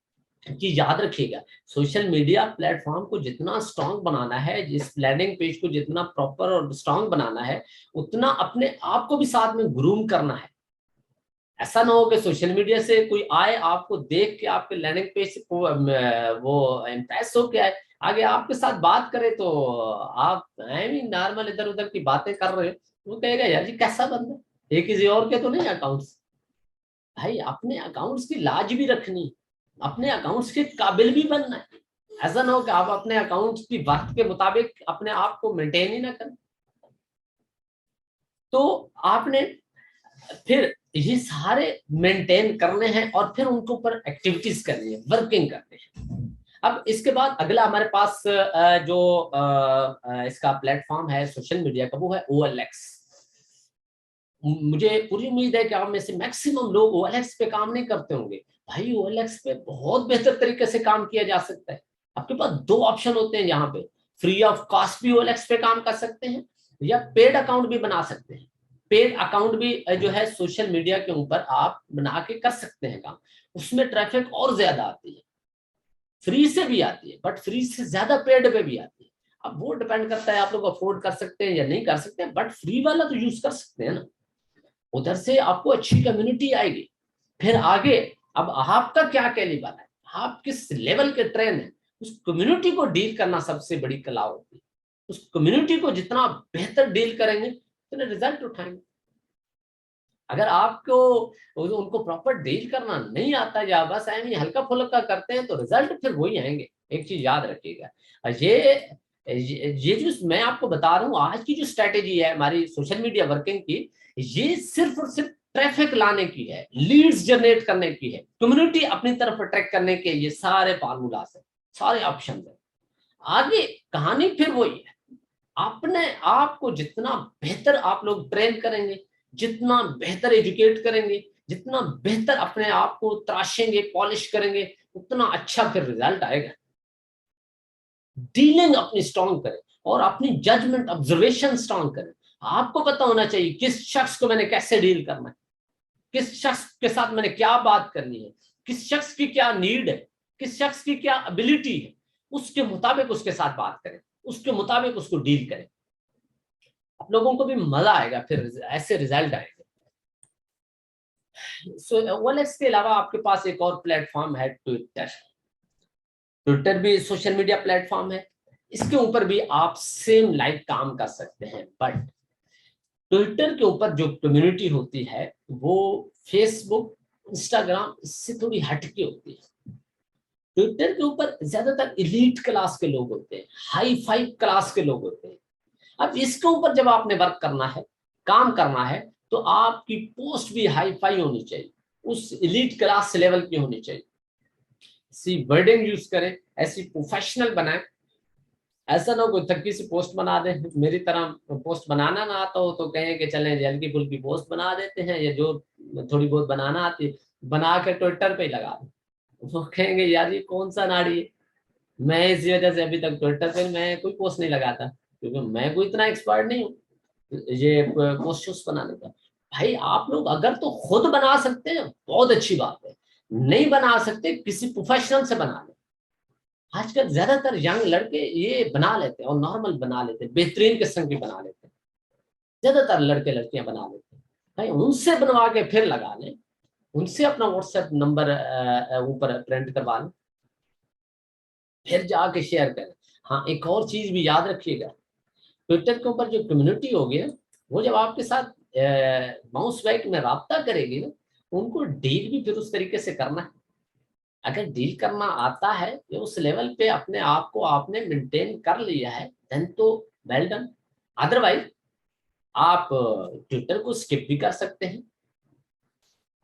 कि याद रखिएगा, सोशल मीडिया प्लेटफॉर्म को जितना स्ट्रांग बनाना है, जिस लैंडिंग पेज को जितना प्रॉपर और स्ट्रांग बनाना है, उतना अपने आप को भी साथ में ग्रूम करना है। ऐसा ना हो कि सोशल मीडिया से कोई आए, आपको देख के आपके लैंडिंग पेज को वो इम्प्रेस हो के आए, आगे आपके साथ बात करे तो आप नॉर्मल इधर उधर की बातें कर रहे हो, वो कहेगा यार जी कैसा बंदा, ये किसी और के तो नहीं अकाउंट्स। भाई अपने अकाउंट्स की लाज भी रखनी, अपने अकाउंट्स के काबिल भी बनना है। ऐसा ना हो कि आप अपने अकाउंट्स की वक्त के मुताबिक अपने आप को मेंटेन ही ना करें। तो आपने फिर ये सारे मेंटेन करने हैं और फिर उनके ऊपर एक्टिविटीज करनी है, वर्किंग करनी है। अब इसके बाद अगला हमारे पास जो इसका प्लेटफॉर्म है सोशल मीडिया का, वो है OLX। मुझे पूरी उम्मीद है कि आप में से मैक्सिमम लोग OLX पे काम नहीं करते होंगे। भाई OLX पे बहुत बेहतर तरीके से काम किया जा सकता है। आपके पास 2 ऑप्शन होते हैं यहाँ पे, फ्री ऑफ कॉस्ट भी OLX पे काम कर सकते हैं या पेड अकाउंट भी बना सकते हैं। पेड अकाउंट भी जो है सोशल मीडिया के ऊपर आप बना के कर सकते हैं काम, उसमें ट्रैफिक और ज्यादा आती है, फ्री से भी आती है बट फ्री से ज्यादा पेड पे भी आती है। अब वो डिपेंड करता है आप लोग अफोर्ड कर सकते हैं या नहीं कर सकते, बट फ्री वाला तो यूज कर सकते हैं ना। उधर से आपको अच्छी कम्युनिटी आएगी। फिर आगे अब आपका क्या कैलिबर है, आप किस लेवल के ट्रेन है, उस कम्युनिटी को डील करना सबसे बड़ी कला होती है। उस कम्युनिटी को जितना बेहतर डील करेंगे उतने रिजल्ट उठाएंगे। अगर आपको उनको प्रॉपर डील करना नहीं आता या बस ऐसे हल्का फुल्का करते हैं तो रिजल्ट फिर वही आएंगे। एक चीज याद रखिएगा, ये जो मैं आपको बता रहा हूँ आज की जो स्ट्रेटेजी है हमारी सोशल मीडिया वर्किंग की, ये सिर्फ और सिर्फ ट्रैफिक लाने की है, लीड्स जनरेट करने की है, कम्युनिटी अपनी तरफ अट्रैक्ट करने के ये सारे फार्मूला है, सारे ऑप्शन है। आगे कहानी फिर वही है, अपने आप को जितना बेहतर आप लोग ट्रेन करेंगे, जितना बेहतर एजुकेट करेंगे, जितना बेहतर अपने आप को तराशेंगे, पॉलिश करेंगे, उतना अच्छा फिर रिजल्ट आएगा। डीलिंग अपनी स्ट्रॉन्ग करें और अपनी जजमेंट ऑब्जर्वेशन स्ट्रॉन्ग करें। आपको पता होना चाहिए किस शख्स को मैंने कैसे डील करना है, किस शख्स के साथ मैंने क्या बात करनी है, किस शख्स की क्या नीड है, किस शख्स की क्या एबिलिटी है, उसके मुताबिक उसके साथ बात करें, उसके मुताबिक उसको डील करें। आप लोगों को भी मजा आएगा, फिर ऐसे रिजल्ट आएंगे। OLX के अलावा आपके पास एक और प्लेटफॉर्म है ट्विटर। ट्विटर भी सोशल मीडिया प्लेटफॉर्म है, इसके ऊपर भी आप सेम लाइव काम कर सकते हैं, बट ट्विटर के ऊपर जो कम्युनिटी होती है वो फेसबुक, इंस्टाग्राम इससे थोड़ी हटके होती है। ट्विटर के ऊपर ज्यादातर इलीट क्लास के लोग होते हैं, हाई फाई क्लास के लोग होते हैं। अब इसके ऊपर जब आपने वर्क करना है, काम करना है, तो आपकी पोस्ट भी हाई फाई होनी चाहिए, उस इलीट क्लास लेवल की होनी चाहिए। ऐसी वर्डिंग यूज करें, ऐसी प्रोफेशनल बनाएं। ऐसा ना कोई थकी सी पोस्ट बना दे, मेरी तरह पोस्ट बनाना ना आता हो तो कहें कि चलें हल्की फुल्की पोस्ट बना देते हैं, या जो थोड़ी बहुत बनाना आती बना के ट्विटर पे ही लगा दो। वो कहेंगे यार ये कौन सा नाड़ी है। मैं इसी वजह से अभी तक ट्विटर पे मैं कोई पोस्ट नहीं लगाता, क्योंकि मैं कोई इतना एक्सपर्ट नहीं हूँ ये पोस्ट शोस्ट बनाने का। भाई आप लोग अगर तो खुद बना सकते हैं बहुत अच्छी बात है, नहीं बना सकते किसी प्रोफेशनल से बना ले। आजकल ज्यादातर यंग लड़के ये बना लेते हैं और नॉर्मल बना लेते हैं, बेहतरीन किस्म की बना लेते हैं, ज्यादातर लड़के लड़कियां बना लेते हैं। भाई उनसे बनवा के फिर लगा लें, उनसे अपना व्हाट्सएप नंबर ऊपर प्रिंट करवा लें, फिर जाके शेयर करें। हाँ एक और चीज भी याद रखिएगा, ट्विटर के ऊपर जो कम्युनिटी होगी ना, वो जब आपके साथ माउस बैक में राब्ता करेगी ना, उनको डील भी फिर उस तरीके से करना है। अगर डील करना आता है या उस लेवल पे अपने आप को आपने मेंटेन कर लिया है, देन तो वेल डन। अदरवाइज आप ट्विटर को स्किप भी कर सकते हैं।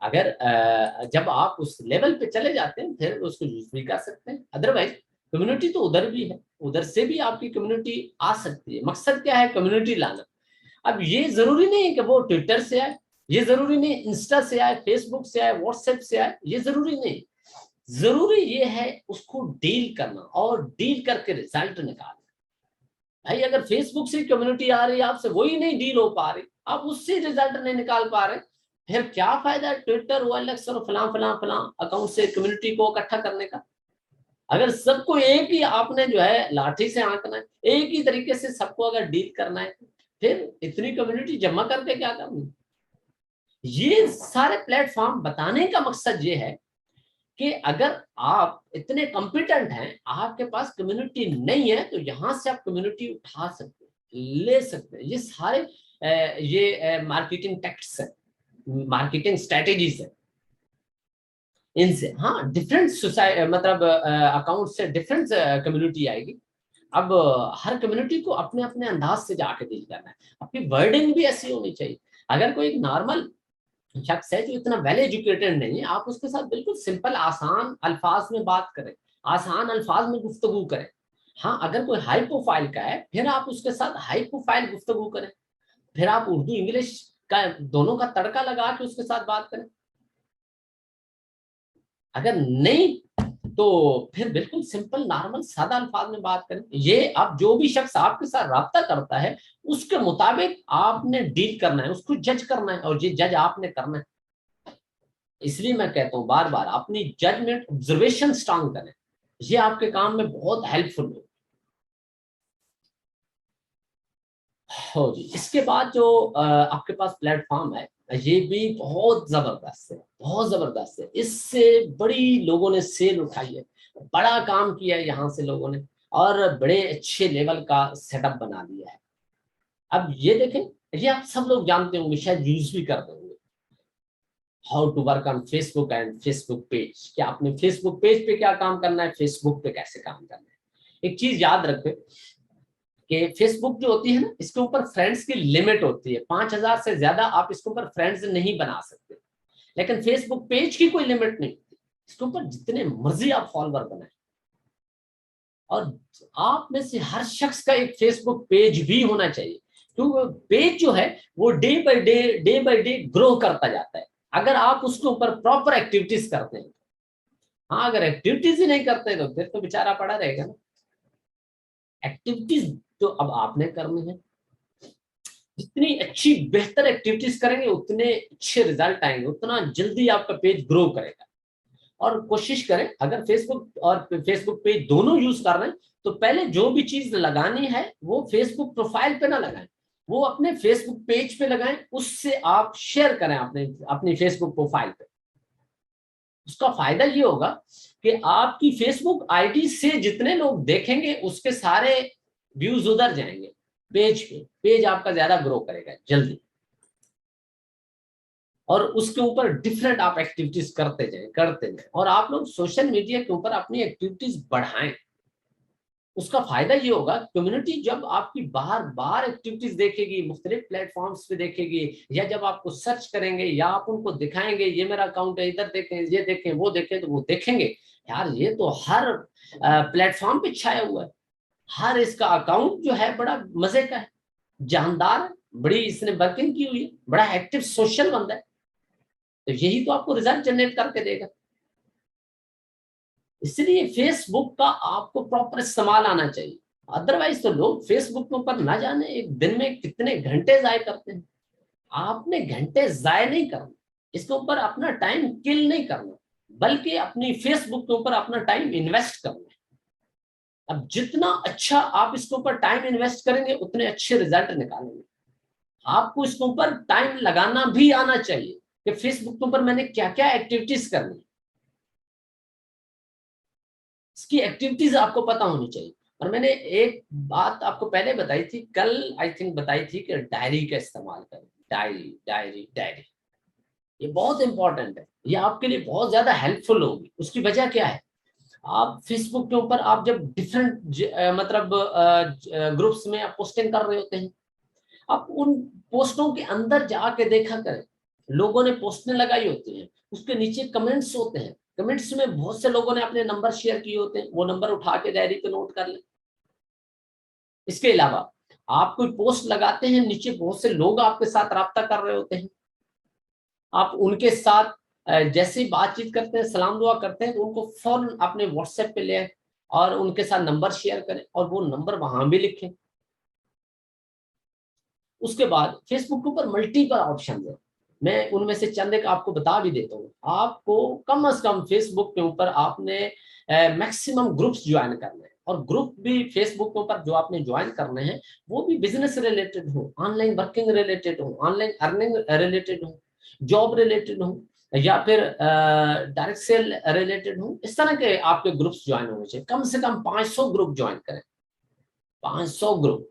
अगर जब आप उस लेवल पे चले जाते हैं फिर उसको यूज भी कर सकते हैं। अदरवाइज कम्युनिटी तो उधर भी है, उधर से भी आपकी कम्युनिटी आ सकती है। मकसद क्या है, कम्युनिटी लाना। अब ये जरूरी नहीं है कि वो ट्विटर से आए, ये जरूरी नहीं इंस्टा से आए, फेसबुक से आए, व्हाट्सएप से आए, ये जरूरी नहीं। जरूरी ये है उसको डील करना और डील करके रिजल्ट निकालना। भाई अगर फेसबुक से कम्युनिटी आ रही है आपसे, वही नहीं डील हो पा रही, आप उससे रिजल्ट नहीं निकाल पा रहे, फिर क्या फायदा है ट्विटर OLX और फलां फलां फलां अकाउंट से कम्युनिटी को इकट्ठा करने का। अगर सबको एक ही आपने जो है लाठी से आंकना है, एक ही तरीके से सबको अगर डील करना है, फिर इतनी कम्युनिटी जमा करके क्या करना। ये सारे प्लेटफॉर्म बताने का मकसद ये है कि अगर आप इतने कॉम्पिटेंट हैं, आपके पास कम्युनिटी नहीं है, तो यहां से आप कम्युनिटी उठा सकते हैं, ले सकते हैं। ये सारे ये मार्केटिंग टैक्टिक्स है, मार्केटिंग स्ट्रेटेजीज है। इनसे हाँ डिफरेंट सोसाइटी मतलब अकाउंट से डिफरेंट कम्युनिटी आएगी। अब हर कम्युनिटी को अपने अपने अंदाज से जाके डील करना है। आपकी वर्डिंग भी ऐसी होनी चाहिए। अगर कोई एक नॉर्मल शख्स है जो इतना वेल एजुकेटेड नहीं है, आप उसके साथ बिल्कुल सिंपल आसान अल्फाज में बात करें, आसान अल्फाज में गुफ्तगू करें। हाँ अगर कोई हाई प्रोफाइल का है, फिर आप उसके साथ हाई प्रोफाइल गुफ्तगू करें, फिर आप उर्दू इंग्लिश का दोनों का तड़का लगा के उसके साथ बात करें। अगर नहीं तो फिर बिल्कुल सिंपल नॉर्मल सादा अल्फाज में बात करें। ये अब जो भी शख्स आपके साथ राब्ता करता है उसके मुताबिक आपने डील करना है, उसको जज करना है, और ये जज आपने करना है। इसलिए मैं कहता हूं बार बार अपनी जजमेंट ऑब्जर्वेशन स्ट्रांग करें, ये आपके काम में बहुत हेल्पफुल हो। हो जी, इसके बाद जो आपके पास प्लेटफॉर्म है, ये भी बहुत जबरदस्त है, बहुत जबरदस्त है। इससे बड़ी लोगों ने सेल उठाई है, बड़ा काम किया है यहाँ से लोगों ने, और बड़े अच्छे लेवल का सेटअप बना लिया है। अब ये देखें, ये आप सब लोग जानते होंगे, शायद यूज भी करते होंगे, how to work on Facebook and Facebook page. क्या आपने फेसबुक पेज पे क्या काम करना है, फेसबुक पे कैसे काम करना है। एक चीज याद रखें कि फेसबुक जो होती है ना, इसके ऊपर फ्रेंड्स की लिमिट होती है, 5,000 से ज्यादा आप इसके ऊपर फ्रेंड्स नहीं बना सकते। लेकिन फेसबुक पेज की कोई लिमिट नहीं होती, इसके ऊपर जितने मर्जी आप फॉलोअर बनाए। और आप में से हर शख्स का एक फेसबुक पेज भी होना चाहिए, क्योंकि पेज जो है वो डे बाय डे ग्रो करता जाता है, अगर आप उसके ऊपर प्रॉपर एक्टिविटीज करते हैं। हाँ, अगर एक्टिविटीज ही नहीं करते तो फिर तो बेचारा पड़ा रहेगा ना। एक्टिविटीज तो अब आपने करनी है, जितनी अच्छी बेहतर एक्टिविटीज करेंगे उतने अच्छे रिजल्ट आएंगे, उतना जल्दी आपका पेज ग्रो करेगा। और कोशिश करें, अगर फेसबुक और फेसबुक पेज दोनों यूज कर रहे हैं, तो पहले जो भी चीज लगानी है वो फेसबुक प्रोफाइल पे ना लगाएं, वो अपने फेसबुक पेज पे लगाएं, उससे आप शेयर करें अपनी फेसबुक प्रोफाइल पे। उसका फायदा ये होगा कि आपकी फेसबुक आईडी से जितने लोग देखेंगे उसके सारे व्यूज उधर जाएंगे पेज पे, पेज आपका ज्यादा ग्रो करेगा जल्दी। और उसके ऊपर डिफरेंट आप एक्टिविटीज करते जाएं, और आप लोग सोशल मीडिया के ऊपर अपनी एक्टिविटीज बढ़ाएं। उसका फायदा ये होगा, कम्युनिटी जब आपकी बार बार एक्टिविटीज देखेगी, मुख्तलिफ प्लेटफॉर्म्स पे देखेगी, या जब आपको सर्च करेंगे या आप उनको दिखाएंगे ये मेरा अकाउंट है, इधर देखें, ये देखें, वो देखें, तो वो देखेंगे यार ये तो हर प्लेटफॉर्म पे छाया हुआ है, हर इसका अकाउंट जो है बड़ा मजे का है, जानदार है, बड़ी इसने वर्किंग की हुई है, बड़ा एक्टिव सोशल बंदा है। तो यही तो आपको रिजल्ट जनरेट करके देगा। इसलिए फेसबुक का आपको प्रॉपर इस्तेमाल आना चाहिए, अदरवाइज तो लोग फेसबुक के ऊपर ना जाने एक दिन में कितने घंटे जाया करते हैं। आपने घंटे जाया नहीं करना, इसके ऊपर अपना टाइम किल नहीं करना, बल्कि अपनी फेसबुक के ऊपर अपना टाइम इन्वेस्ट करना है। अब जितना अच्छा आप इसके ऊपर टाइम इन्वेस्ट करेंगे उतने अच्छे रिजल्ट निकालेंगे। आपको इसके ऊपर टाइम लगाना भी आना चाहिए कि फेसबुक के ऊपर मैंने क्या क्या एक्टिविटीज करनी है, इसकी एक्टिविटीज आपको पता होनी चाहिए। और मैंने एक बात आपको पहले बताई थी, कल आई थिंक बताई थी, कि डायरी का इस्तेमाल करें। डायरी डायरी डायरी, ये बहुत इंपॉर्टेंट है, ये आपके लिए बहुत ज्यादा हेल्पफुल होगी। उसकी वजह क्या है, आप फेसबुक के ऊपर आप जब डिफरेंट मतलब ग्रुप्स में आप पोस्टिंग कर रहे होते हैं, आप उन पोस्टों के अंदर जाके देखा करें, लोगों ने पोस्टें लगाई होती हैं, उसके नीचे कमेंट्स होते हैं, कमेंट्स में बहुत से लोगों ने अपने नंबर शेयर किए होते हैं, वो नंबर उठा के डायरी पे नोट कर लें। इसके अलावा आप कोई पोस्ट लगाते हैं, नीचे बहुत से लोग आपके साथ राब्ता कर रहे होते हैं, आप उनके साथ जैसे ही बातचीत करते हैं, सलाम दुआ करते हैं, तो उनको फौरन अपने व्हाट्सएप पे ले आए और उनके साथ नंबर शेयर करें, और वो नंबर वहां भी लिखें। उसके बाद फेसबुक के ऊपर मल्टीपल ऑप्शन है, मैं उनमें से चंद एक आपको बता भी देता हूँ। आपको कम से कम फेसबुक के ऊपर आपने मैक्सिमम ग्रुप्स ज्वाइन करने हैं, और ग्रुप भी फेसबुक के ऊपर जो आपने ज्वाइन करने हैं वो भी बिजनेस रिलेटेड हो, ऑनलाइन वर्किंग रिलेटेड हो, ऑनलाइन अर्निंग रिलेटेड हो, जॉब रिलेटेड हो, या फिर डायरेक्ट सेल रिलेटेड हो। इस तरह के आपके ग्रुप्स ज्वाइन होने चाहिए, कम से कम 500 ग्रुप ज्वाइन करें। 500 ग्रुप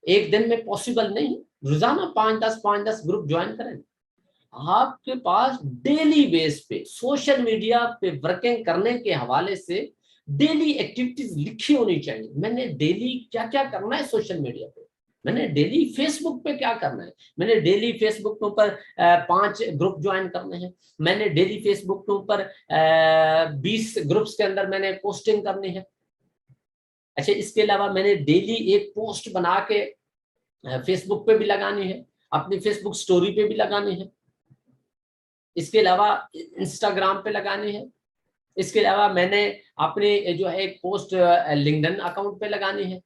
एक दिन में पॉसिबल नहीं, रोजाना 5-10 ग्रुप ज्वाइन करें। आपके पास डेली बेस पे सोशल मीडिया पे वर्किंग करने के हवाले से डेली एक्टिविटीज लिखी होनी चाहिए। मैंने डेली क्या क्या करना है सोशल मीडिया पे, मैंने डेली फेसबुक पे क्या करना है, मैंने डेली फेसबुक के ऊपर 5 ग्रुप ज्वाइन करने हैं, मैंने डेली फेसबुक के ऊपर 20 ग्रुप्स के अंदर मैंने पोस्टिंग करनी है। अच्छा, इसके अलावा मैंने डेली एक पोस्ट बना के फेसबुक पे भी लगानी है, अपनी फेसबुक स्टोरी पे भी लगानी है, इसके अलावा इंस्टाग्राम पे लगानी है, इसके अलावा मैंने अपने जो है एक पोस्ट लिंक्डइन अकाउंट पे लगानी है,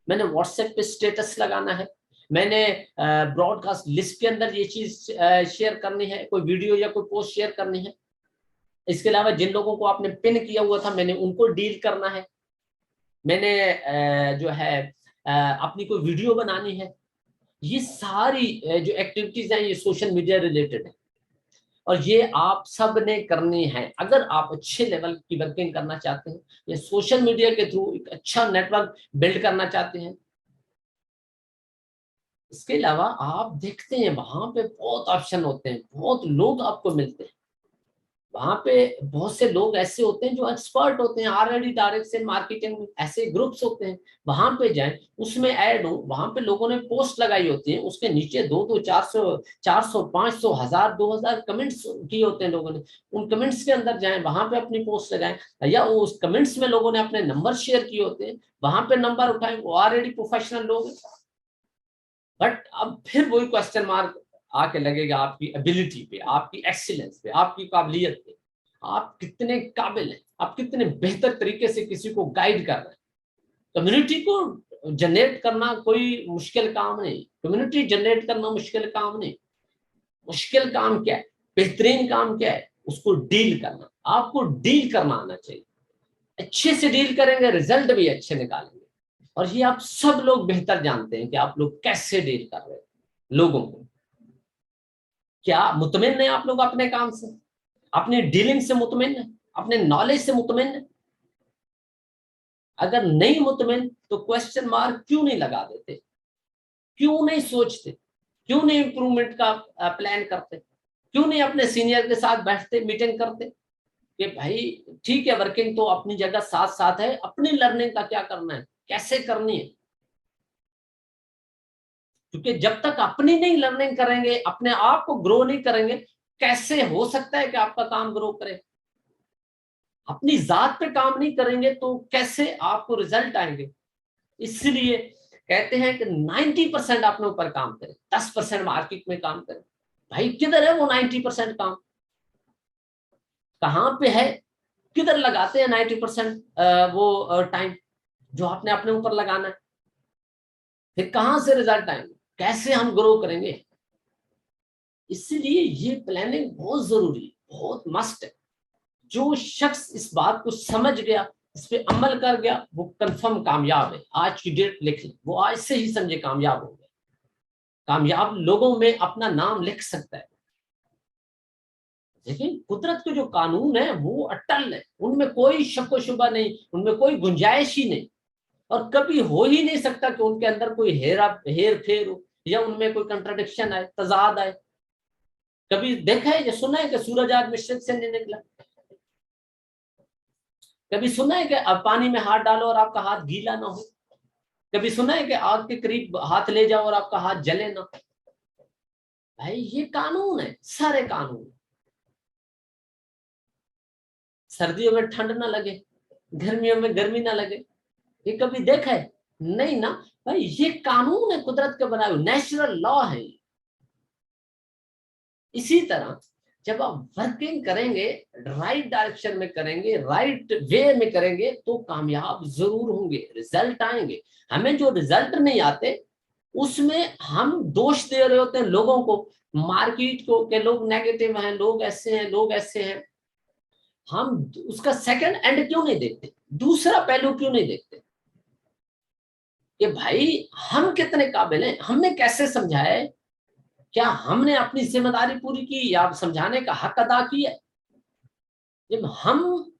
मैंने व्हाट्सएप पे स्टेटस लगाना है, मैंने ब्रॉडकास्ट लिस्ट के अंदर ये चीज शेयर करनी है, कोई वीडियो या कोई पोस्ट शेयर करनी है। इसके अलावा जिन लोगों को आपने पिन किया हुआ था मैंने उनको डील करना है, मैंने जो है अपनी कोई वीडियो बनानी है, ये सारी जो एक्टिविटीज हैं ये सोशल मीडिया रिलेटेड है, और ये आप सब ने करनी है। अगर आप अच्छे लेवल की वर्किंग करना चाहते हैं या सोशल मीडिया के थ्रू एक अच्छा नेटवर्क बिल्ड करना चाहते हैं। इसके अलावा आप देखते हैं वहां पे बहुत ऑप्शन होते हैं, बहुत लोग आपको मिलते हैं। वहां पे बहुत से लोग ऐसे होते हैं जो एक्सपर्ट होते हैं ऑलरेडी डायरेक्ट सेल मार्केटिंग में, ऐसे ग्रुप्स होते हैं। वहां पे जाएं, उसमें ऐड हो, वहां पे लोगों ने पोस्ट लगाई होती है, उसके नीचे 200 400 500 1000 2000 कमेंट्स किए होते हैं लोगों ने। उन कमेंट्स के अंदर जाएं, वहां पे अपनी पोस्ट लगाएं, या उस कमेंट्स में लोगों ने अपने नंबर शेयर किए होते हैं, वहां पे नंबर उठाएं। वो ऑलरेडी प्रोफेशनल लोग हैं। बट अब फिर वही क्वेश्चन मार्क आके लगेगा आपकी एबिलिटी पे, आपकी एक्सीलेंस पे, आपकी काबिलियत पे। आप कितने काबिल हैं, आप कितने बेहतर तरीके से किसी को गाइड कर रहे हैं। कम्युनिटी को जनरेट करना कोई मुश्किल काम नहीं, कम्युनिटी जनरेट करना मुश्किल काम नहीं। मुश्किल काम क्या है, बेहतरीन काम क्या है, उसको डील करना। आपको डील करना आना चाहिए। अच्छे से डील करेंगे, रिजल्ट भी अच्छे निकालेंगे। और ये आप सब लोग बेहतर जानते हैं कि आप लोग कैसे डील कर रहे हैं लोगों को। क्या मुतमिन है आप लोग अपने काम से, अपनी डीलिंग से मुतमिन है, अपने नॉलेज से मुतमिन है? अगर नहीं मुतमिन तो क्वेश्चन मार्क क्यों नहीं लगा देते, क्यों नहीं सोचते, क्यों नहीं इंप्रूवमेंट का प्लान करते, क्यों नहीं अपने सीनियर के साथ बैठते मीटिंग करते कि भाई ठीक है वर्किंग तो अपनी जगह साथ साथ है, अपनी लर्निंग का क्या करना है, कैसे करनी है। क्योंकि जब तक अपनी नहीं लर्निंग करेंगे, अपने आप को ग्रो नहीं करेंगे, कैसे हो सकता है कि आपका काम ग्रो करे। अपनी जात पे काम नहीं करेंगे तो कैसे आपको रिजल्ट आएंगे। इसलिए कहते हैं कि 90% अपने ऊपर काम करें, 10% मार्केट में काम करें। भाई किधर है वो 90% काम, कहाँ पे है, किधर लगाते हैं 90% वो टाइम जो आपने अपने ऊपर लगाना है। फिर कहां से रिजल्ट आएंगे, कैसे हम ग्रो करेंगे। इसलिए ये प्लानिंग बहुत जरूरी है, बहुत मस्ट है। जो शख्स इस बात को समझ गया, इस पे अमल कर गया, वो कंफर्म कामयाब है। आज की डेट लिख ले, वो आज से ही समझे कामयाब हो गए। कामयाब लोगों में अपना नाम लिख सकता है। देखिए कुदरत के जो कानून है वो अटल है, उनमें कोई शक व शुबा नहीं, उनमें कोई गुंजाइश ही नहीं। और कभी हो ही नहीं सकता कि उनके अंदर कोई हेर फेर हो, या उनमें कोई कंट्राडिक्शन आए, तजाद आए। कभी देखा है या सुना है कि सूरज आज मशरिक से नहीं निकला? कभी सुना है कि अब पानी में हाथ डालो और आपका हाथ गीला ना हो? कभी सुना है कि आग के करीब हाथ ले जाओ और आपका हाथ जले ना? भाई ये कानून है, सारे कानून। सर्दियों में ठंड ना लगे, गर्मियों में गर्मी ना लगे, ये कभी देखा है? नहीं ना। भाई ये कानून है, कुदरत का बनाया, नेचुरल लॉ है। इसी तरह जब आप वर्किंग करेंगे, राइट डायरेक्शन में करेंगे, राइट वे में करेंगे, तो कामयाब जरूर होंगे, रिजल्ट आएंगे। हमें जो रिजल्ट नहीं आते उसमें हम दोष दे रहे होते हैं लोगों को, मार्केट को, कि लोग नेगेटिव हैं, लोग ऐसे हैं, लोग ऐसे हैं। हम उसका सेकंड एंड क्यों नहीं देखते, दूसरा पहलू क्यों नहीं देखते कि भाई हम कितने काबिल हैं, हमने कैसे समझाया है, क्या हमने अपनी जिम्मेदारी पूरी की या समझाने का हक अदा किया। जब हम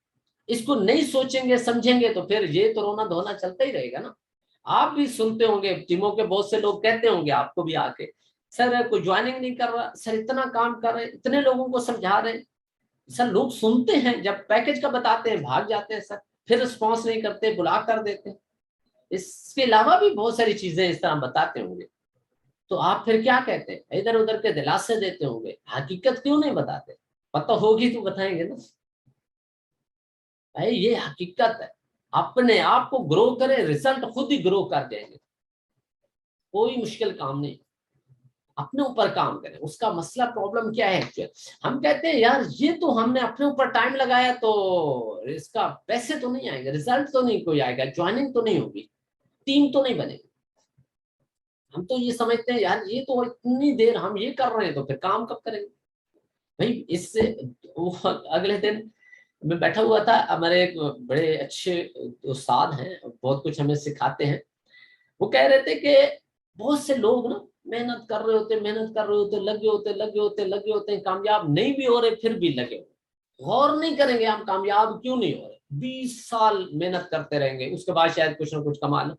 इसको नहीं सोचेंगे समझेंगे तो फिर ये तो रोना धोना चलता ही रहेगा ना। आप भी सुनते होंगे, टीमों के बहुत से लोग कहते होंगे आपको भी आके, सर कोई ज्वाइनिंग नहीं कर रहा, सर इतना काम कर रहे, इतने लोगों को समझा रहे हैं। सर लोग सुनते हैं, जब पैकेज का बताते हैं भाग जाते हैं सर, फिर रिस्पॉन्स नहीं करते, बुला कर देते हैं। इसके अलावा भी बहुत सारी चीजें इस तरह बताते होंगे। तो आप फिर क्या कहते हैं, इधर उधर के दिलासे देते होंगे, हकीकत क्यों नहीं बताते? पता होगी तो बताएंगे ना। भाई ये हकीकत है। अपने आप को ग्रो करें, रिजल्ट खुद ही ग्रो कर देंगे, कोई मुश्किल काम नहीं। अपने ऊपर काम करें। उसका मसला प्रॉब्लम क्या है एक्चुअली, हम कहते हैं यार ये तो हमने अपने ऊपर टाइम लगाया तो इसका पैसे तो नहीं आएंगे, रिजल्ट तो नहीं कोई आएगा, ज्वाइनिंग तो नहीं होगी, टीम तो नहीं बनेगी। हम तो ये समझते हैं यार ये तो इतनी देर हम ये कर रहे हैं तो फिर काम कब करेंगे। भाई इससे अगले दिन मैं बैठा हुआ था, हमारे एक बड़े अच्छे उस्ताद हैं, बहुत कुछ हमें सिखाते हैं। वो कह रहे थे कि बहुत से लोग ना मेहनत कर रहे होते, मेहनत कर रहे होते, लगे होते, कामयाब नहीं भी हो रहे, फिर भी लगे हुए, गौर नहीं करेंगे हम कामयाब क्यों नहीं हो रहे। 20 साल मेहनत करते रहेंगे, उसके बाद शायद कुछ ना कुछ कमा लो।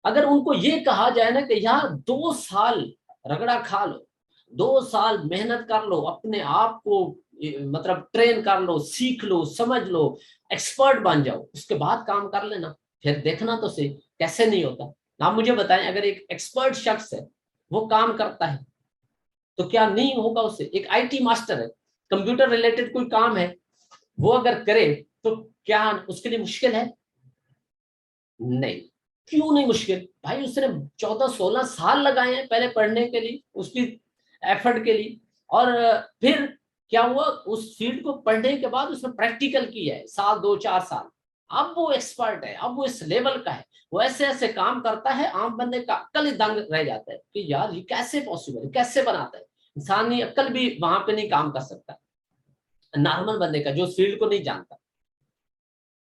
अगर उनको ये कहा जाए ना कि यार 2 साल रगड़ा खा लो, 2 साल मेहनत कर लो, अपने आप को मतलब ट्रेन कर लो, सीख लो, समझ लो, एक्सपर्ट बन जाओ, उसके बाद काम कर लेना, फिर देखना तो सही कैसे नहीं होता। आप मुझे बताएं, अगर एक एक्सपर्ट शख्स है, वो काम करता है, तो क्या नहीं होगा उससे। एक आईटी मास्टर है, कंप्यूटर रिलेटेड कोई काम है, वो अगर करे तो क्या उसके लिए मुश्किल है? नहीं। क्यों नहीं मुश्किल? भाई उसने 14-16 साल लगाए हैं पहले पढ़ने के लिए, उसकी एफर्ट के लिए, और फिर क्या हुआ, उस फील्ड को पढ़ने के बाद उसने प्रैक्टिकल किया है, साल 2-4 साल, अब वो एक्सपर्ट है, अब वो इस लेवल का है, वो ऐसे ऐसे काम करता है, आम बंदे का अक्ल ही दंग रह जाता है कि यार ये कैसे पॉसिबल है, कैसे बनाता है। इंसानी अक्ल भी वहां पे नहीं काम कर सकता, नॉर्मल बंदे का जो फील्ड को नहीं जानता।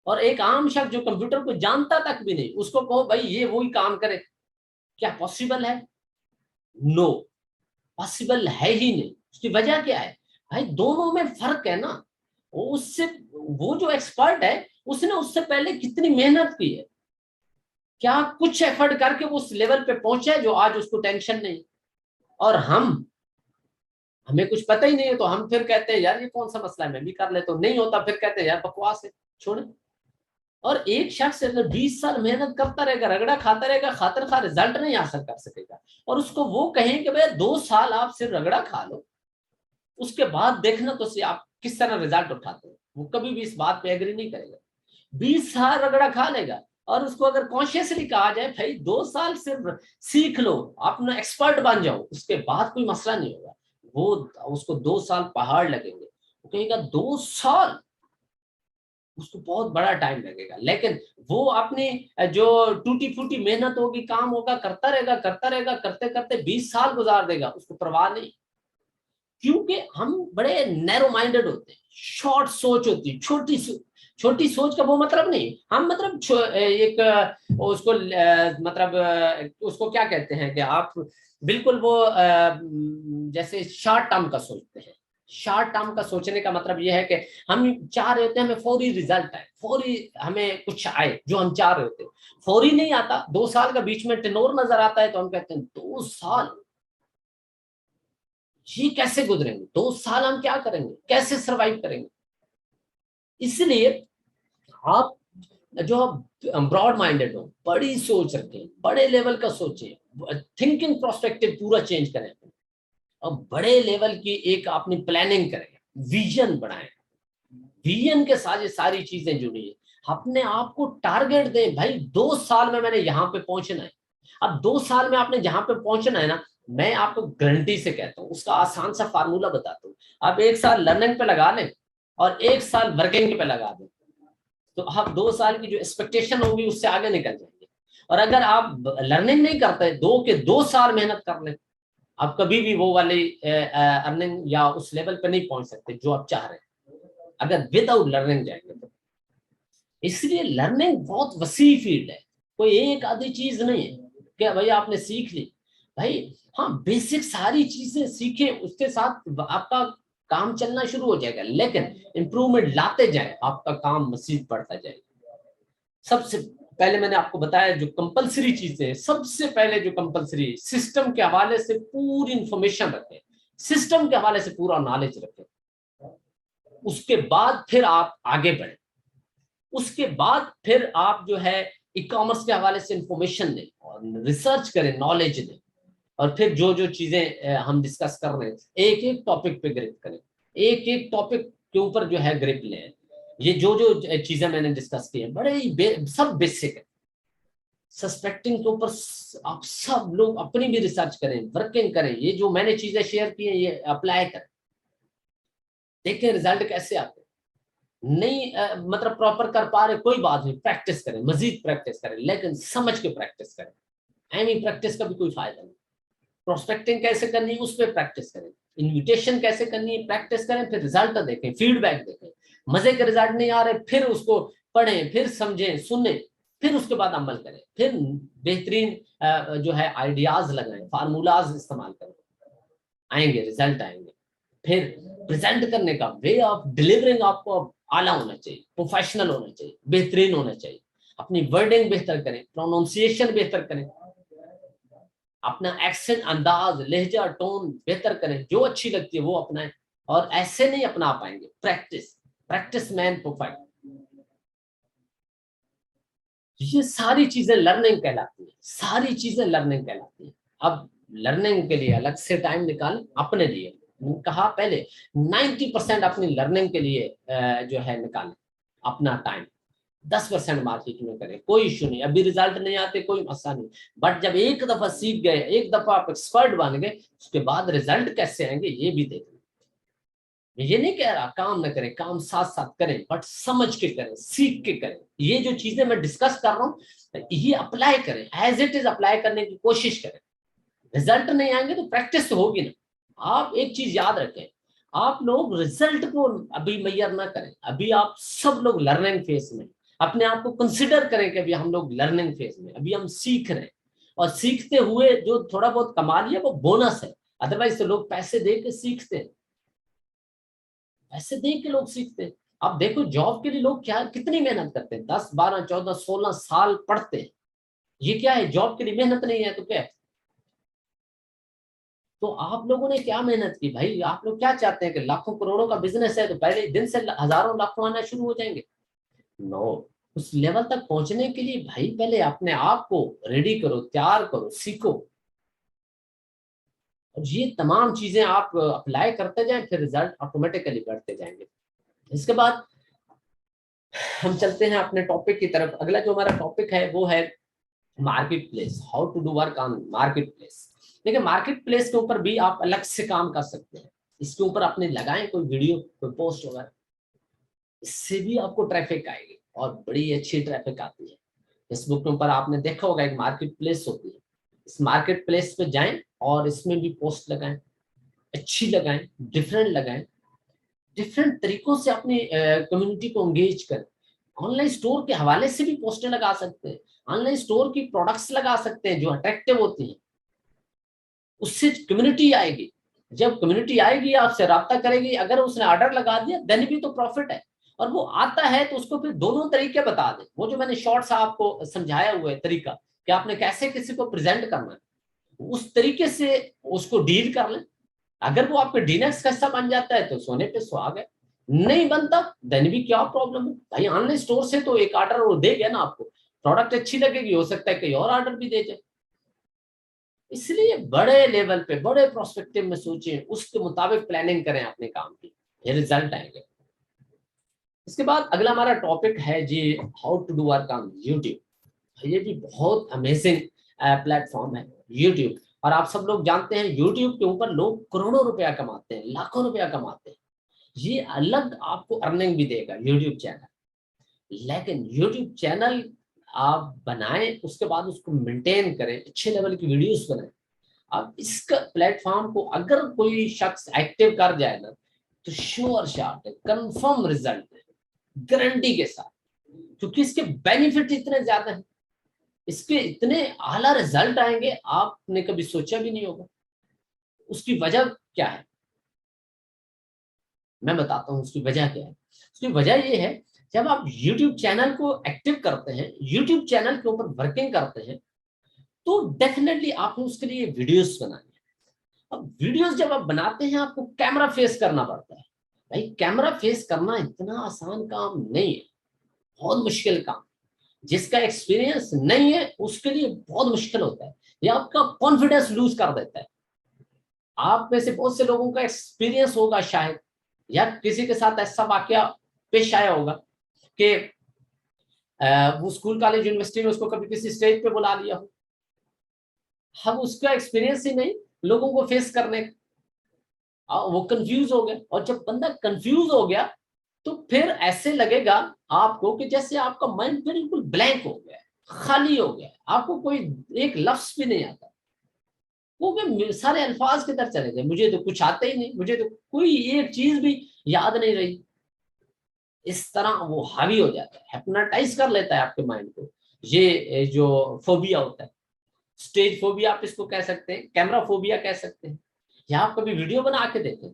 और एक आम शख्स जो कंप्यूटर को जानता तक भी नहीं, उसको कहो भाई ये वही काम करे, क्या पॉसिबल है? नो, पॉसिबल है ही नहीं। उसकी वजह क्या है? भाई दोनों में फर्क है ना। वो उससे, वो जो एक्सपर्ट है, उसने उससे पहले कितनी मेहनत की है, क्या कुछ एफर्ट करके वो उस लेवल पे पहुंचा है जो आज उसको टेंशन नहीं। और हमें कुछ पता ही नहीं है, तो हम फिर कहते हैं यार ये कौन सा मसला है, मैं भी कर लेता हूँ, नहीं होता फिर कहते हैं यार बकवास है, छोड़े। और एक शख्स अगर 20 साल मेहनत करता रहेगा, रगड़ा खाता रहेगा, खातर खा रिजल्ट नहीं हासिल कर सकेगा, और उसको वो कहें कि भाई 2 साल आप सिर्फ रगड़ा खा लो, उसके बाद देखना तो सही आप किस तरह रिजल्ट उठाते हो, वो कभी भी इस बात पे एग्री नहीं करेगा। 20 साल रगड़ा खा लेगा, और उसको अगर कॉन्शियसली कहा जाए भाई 2 साल सिर्फ सीख लो, अपना एक्सपर्ट बन जाओ, उसके बाद कोई मसला नहीं होगा, वो उसको 2 साल पहाड़ लगेंगे, वो कहेगा 2 साल, उसको बहुत बड़ा टाइम लगेगा। लेकिन वो अपनी जो टूटी फूटी मेहनत होगी, काम होगा, करता रहेगा, करता रहेगा, करते करते 20 साल गुजार देगा, उसको परवाह नहीं। क्योंकि हम बड़े नैरो माइंडेड होते हैं, शॉर्ट सोच होती है, छोटी सोच का वो मतलब नहीं, हम मतलब एक उसको मतलब उसको क्या कहते हैं कि आप बिल्कुल वो जैसे शॉर्ट टर्म का सोचते हैं। शॉर्ट टर्म का सोचने का मतलब ये है कि हम चाह रहे होते हैं हमें फौरी रिजल्ट आए, फौरी हमें कुछ आए जो हम चाह रहे होते हैं, फौरी नहीं आता, 2 साल का बीच में टेनोर नजर आता है, तो हम कहते हैं 2 साल ये कैसे गुजरेंगे, 2 साल हम क्या करेंगे, कैसे सरवाइव करेंगे। इसलिए आप जो ब्रॉड माइंडेड हो, बड़ी सोच रखें, बड़े लेवल का सोचें, थिंकिंग प्रोस्पेक्टिव पूरा चेंज करें, और बड़े लेवल की एक अपनी प्लानिंग करें, विजन बनाएं, विजन के साथ ये सारी चीजें जुड़ी है। अपने आप को टारगेट दें, भाई 2 साल में मैंने यहाँ पे पहुंचना है। अब 2 साल में आपने जहां पे पहुंचना है ना, मैं आपको गारंटी से कहता हूँ, उसका आसान सा फार्मूला बताता हूँ। आप 1 साल लर्निंग पे लगा लें और 1 साल वर्किंग पे लगा दें, तो आप 2 साल की जो एक्सपेक्टेशन होगी उससे आगे निकल जाएंगे। और अगर आप लर्निंग नहीं करते, 2 साल मेहनत कर लें, आप कभी भी वो वाली अर्निंग या उस लेवल पे नहीं पहुंच सकते जो आप चाह रहे हैं, अगर विदाउट लर्निंग जाएंगे तो। इसलिए लर्निंग बहुत वसी फील्ड है, कोई एक आधी चीज नहीं है कि भाई आपने सीख ली। भाई हाँ, बेसिक सारी चीजें सीखे, उसके साथ आपका काम चलना शुरू हो जाएगा, लेकिन इंप्रूवमेंट लाते जाए, आपका काम मजीद बढ़ता जाएगा। सबसे पहले मैंने आपको बताया जो कंपलसरी चीजें, सबसे पहले जो कंपलसरी, सिस्टम के हवाले से पूरी इंफॉर्मेशन रखें, सिस्टम के हवाले से पूरा नॉलेज रखें, उसके बाद फिर आप आगे बढ़े, उसके बाद फिर आप जो है ई कॉमर्स के हवाले से इंफॉर्मेशन दें और रिसर्च करें, नॉलेज दें, और फिर जो जो चीजें हम डिस्कस कर रहे हैं, एक एक टॉपिक पे ग्रिप करें, एक एक टॉपिक के ऊपर जो है ग्रिप लें। ये जो जो चीजें मैंने डिस्कस की है, बड़े ही सब बेसिक है। सस्पेक्टिंग के ऊपर आप सब लोग अपनी भी रिसर्च करें, वर्किंग करें, ये जो मैंने चीजें शेयर की हैं ये अप्लाई करें, देखें रिजल्ट कैसे आते हैं। नहीं मतलब प्रॉपर कर पा रहे, कोई बात नहीं, प्रैक्टिस करें, मजीद प्रैक्टिस करें, लेकिन समझ के प्रैक्टिस करें। एमी प्रैक्टिस का भी कोई फायदा नहीं। प्रोस्पेक्टिंग कैसे करनी है उस पर प्रैक्टिस करें, इन्विटेशन कैसे करनी है प्रैक्टिस करें, फिर रिजल्ट देखें, फीडबैक देखें। मजे के रिजल्ट नहीं आ रहे, फिर उसको पढ़ें, फिर समझें, सुने, फिर उसके बाद अमल करें, फिर बेहतरीन जो है आइडियाज लगाएं, फार्मूलाज इस्तेमाल करें, आएंगे, रिजल्ट आएंगे। फिर प्रेजेंट करने का वे ऑफ डिलीवरिंग आपको आला होना चाहिए, प्रोफेशनल होना चाहिए, बेहतरीन होना चाहिए। अपनी वर्डिंग बेहतर करें, प्रोनाउंसिएशन बेहतर करें, अपना एक्सेंट, अंदाज, लहजा, टोन बेहतर करें, जो अच्छी लगती है वो अपनाएं। और ऐसे नहीं अपना पाएंगे, प्रैक्टिस, प्रैक्टिस मैन परफेक्ट। ये सारी चीजें लर्निंग कहलाती है, सारी चीजें लर्निंग कहलाती है। अब लर्निंग के लिए अलग से टाइम निकाल अपने लिए, कहा पहले 90% अपनी लर्निंग के लिए जो है निकालें अपना टाइम। 10% मार्केटिंग में करें, कोई इश्यू नहीं, अभी रिजल्ट नहीं आते कोई मसला नहीं, बट जब एक दफा सीख गए, एक दफा आप एक्सपर्ट बन गए, उसके बाद रिजल्ट कैसे आएंगे ये भी देखना। ये नहीं कह रहा काम न करें, काम साथ साथ करें, बट समझ के करें, सीख के करें। ये जो चीजें मैं डिस्कस कर रहा हूँ ये अप्लाई करें, एज इट इज अप्लाई करने की कोशिश करें। रिजल्ट नहीं आएंगे तो प्रैक्टिस तो होगी ना। आप एक चीज याद रखें, आप लोग रिजल्ट को अभी मैयर ना करें, अभी आप सब लोग लर्निंग फेज में, अपने आप को कंसिडर करें कि अभी हम लोग लर्निंग फेज में, अभी हम सीख रहे हैं, और सीखते हुए जो थोड़ा बहुत कमा लिया वो बोनस है, अदरवाइज तो लोग पैसे दे के सीखते हैं, पैसे दे के लोग सीखते हैं। अब देखो जॉब के लिए लोग क्या कितनी मेहनत करते हैं, 10 12 14 16 साल पढ़ते हैं, ये क्या है, जॉब के लिए मेहनत नहीं है तो क्या है। तो आप लोगों ने क्या मेहनत की भाई, आप लोग क्या चाहते हैं कि लाखों करोड़ों का बिजनेस है तो पहले दिन से हजारों लाखों आना शुरू हो जाएंगे? नो, उस लेवल तक पहुंचने के लिए भाई पहले अपने आप को रेडी करो, तैयार करो, सीखो, और ये तमाम चीजें आप अप्लाई करते जाएं, फिर रिजल्ट ऑटोमेटिकली बढ़ते जाएंगे। इसके बाद हम चलते हैं अपने टॉपिक की तरफ। अगला जो हमारा टॉपिक है वो है market place, how to do work on market place. देखिए मार्केट प्लेस के ऊपर भी आप अलग से काम कर सकते हैं, इसके ऊपर आपने लगाएं कोई वीडियो, कोई पोस्ट वगैरह, इससे भी आपको ट्रैफिक आएगी, और बड़ी अच्छी ट्रैफिक आती है। फेसबुक के ऊपर आपने देखा होगा एक मार्केट प्लेस होती है, इस मार्केट प्लेस पे जाएं और इसमें भी पोस्ट लगाएं, अच्छी लगाएं, डिफरेंट लगाएं, डिफरेंट तरीकों से अपनी कम्युनिटी को एंगेज करें। ऑनलाइन स्टोर के हवाले से भी पोस्टर लगा सकते हैं, ऑनलाइन स्टोर की प्रोडक्ट्स लगा सकते हैं जो अट्रैक्टिव होती हैं, उससे कम्युनिटी आएगी। जब कम्युनिटी आएगी आपसे राब्ता करेगी, अगर उसने ऑर्डर लगा दिया देन भी तो प्रॉफिट है। और वो आता है तो उसको फिर दोनों तरीके बता दे, वो जो मैंने शॉर्ट्स आपको समझाया हुआ है तरीका कि आपने कैसे किसी को प्रेजेंट करना है, उस तरीके से उसको डील कर लें। अगर वो आपके डीनेक्स का हिस्सा बन जाता है तो सोने पे सुहाग है, नहीं बनता देन भी क्या प्रॉब्लम है भाई, ऑनलाइन स्टोर से तो एक ऑर्डर वो दे गया ना आपको, प्रोडक्ट अच्छी लगेगी, हो सकता है कहीं और ऑर्डर भी दे जाए। इसलिए बड़े लेवल पे, बड़े प्रोस्पेक्टिव में सोचें, उसके मुताबिक प्लानिंग करें अपने काम की, ये रिजल्ट आएंगे। इसके बाद अगला हमारा टॉपिक है जी, how to do work on YouTube. ये भी बहुत अमेजिंग प्लेटफॉर्म है यूट्यूब, और आप सब लोग जानते हैं यूट्यूब के ऊपर लोग करोड़ों रुपया कमाते हैं, लाखों रुपया कमाते हैं। ये अलग आपको अर्निंग भी देगा यूट्यूब चैनल, लेकिन यूट्यूब चैनल आप बनाएं, उसके बाद उसको मेंटेन करें, अच्छे लेवल की वीडियोस बनाएं। अब इसका प्लेटफॉर्म को अगर कोई शख्स एक्टिव कर जाए ना, तो श्योर शॉट है, कंफर्म रिजल्ट है, गारंटी के साथ, क्योंकि इसके बेनिफिट इतने ज्यादा हैं, इसके इतने आला रिजल्ट आएंगे आपने कभी सोचा भी नहीं होगा। उसकी वजह क्या है मैं बताता हूँ, उसकी वजह क्या है। उसकी वजह ये है, जब आप YouTube चैनल को एक्टिव करते हैं, YouTube चैनल के ऊपर वर्किंग करते हैं, तो डेफिनेटली आपने उसके लिए वीडियोस बनानी है। अब वीडियोस जब आप बनाते हैं आपको कैमरा फेस करना पड़ता है। भाई कैमरा फेस करना इतना आसान काम नहीं है, बहुत मुश्किल काम, जिसका एक्सपीरियंस नहीं है उसके लिए बहुत मुश्किल होता है, ये आपका कॉन्फिडेंस लूज कर देता है। आप में से बहुत से लोगों का एक्सपीरियंस होगा शायद, या किसी के साथ ऐसा वाकया पेश आया होगा कि वो स्कूल कॉलेज यूनिवर्सिटी में उसको कभी किसी स्टेज पे बुला लिया हो, हम उसका एक्सपीरियंस ही नहीं लोगों को फेस करने का, वो कंफ्यूज हो गए। और जब बंदा कंफ्यूज हो गया तो फिर ऐसे लगेगा आपको कि जैसे आपका माइंड बिल्कुल ब्लैंक हो गया, खाली हो गया, आपको कोई एक लफ्ज भी नहीं आता, वो सारे अल्फाज किधर चले गए, मुझे तो कुछ आता ही नहीं, मुझे तो कोई एक चीज भी याद नहीं रही। इस तरह वो हावी हो जाता है, हिप्नोटाइज कर लेता है आपके माइंड को। ये जो फोबिया होता है, स्टेज फोबिया आप इसको कह सकते हैं, कैमरा फोबिया कह सकते हैं, या आप कभी वीडियो बना के देखें,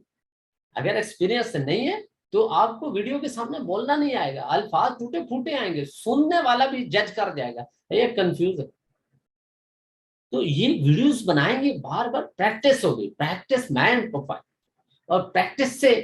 अगर एक्सपीरियंस नहीं है तो आपको वीडियो के सामने बोलना नहीं आएगा, अल्फाज टूटे फूटे आएंगे, सुनने वाला भी जज कर जाएगा ये कंफ्यूज है। तो ये वीडियोस बनाएंगे, बार बार प्रैक्टिस होगी, प्रैक्टिस मैन प्रोफाइल, और प्रैक्टिस से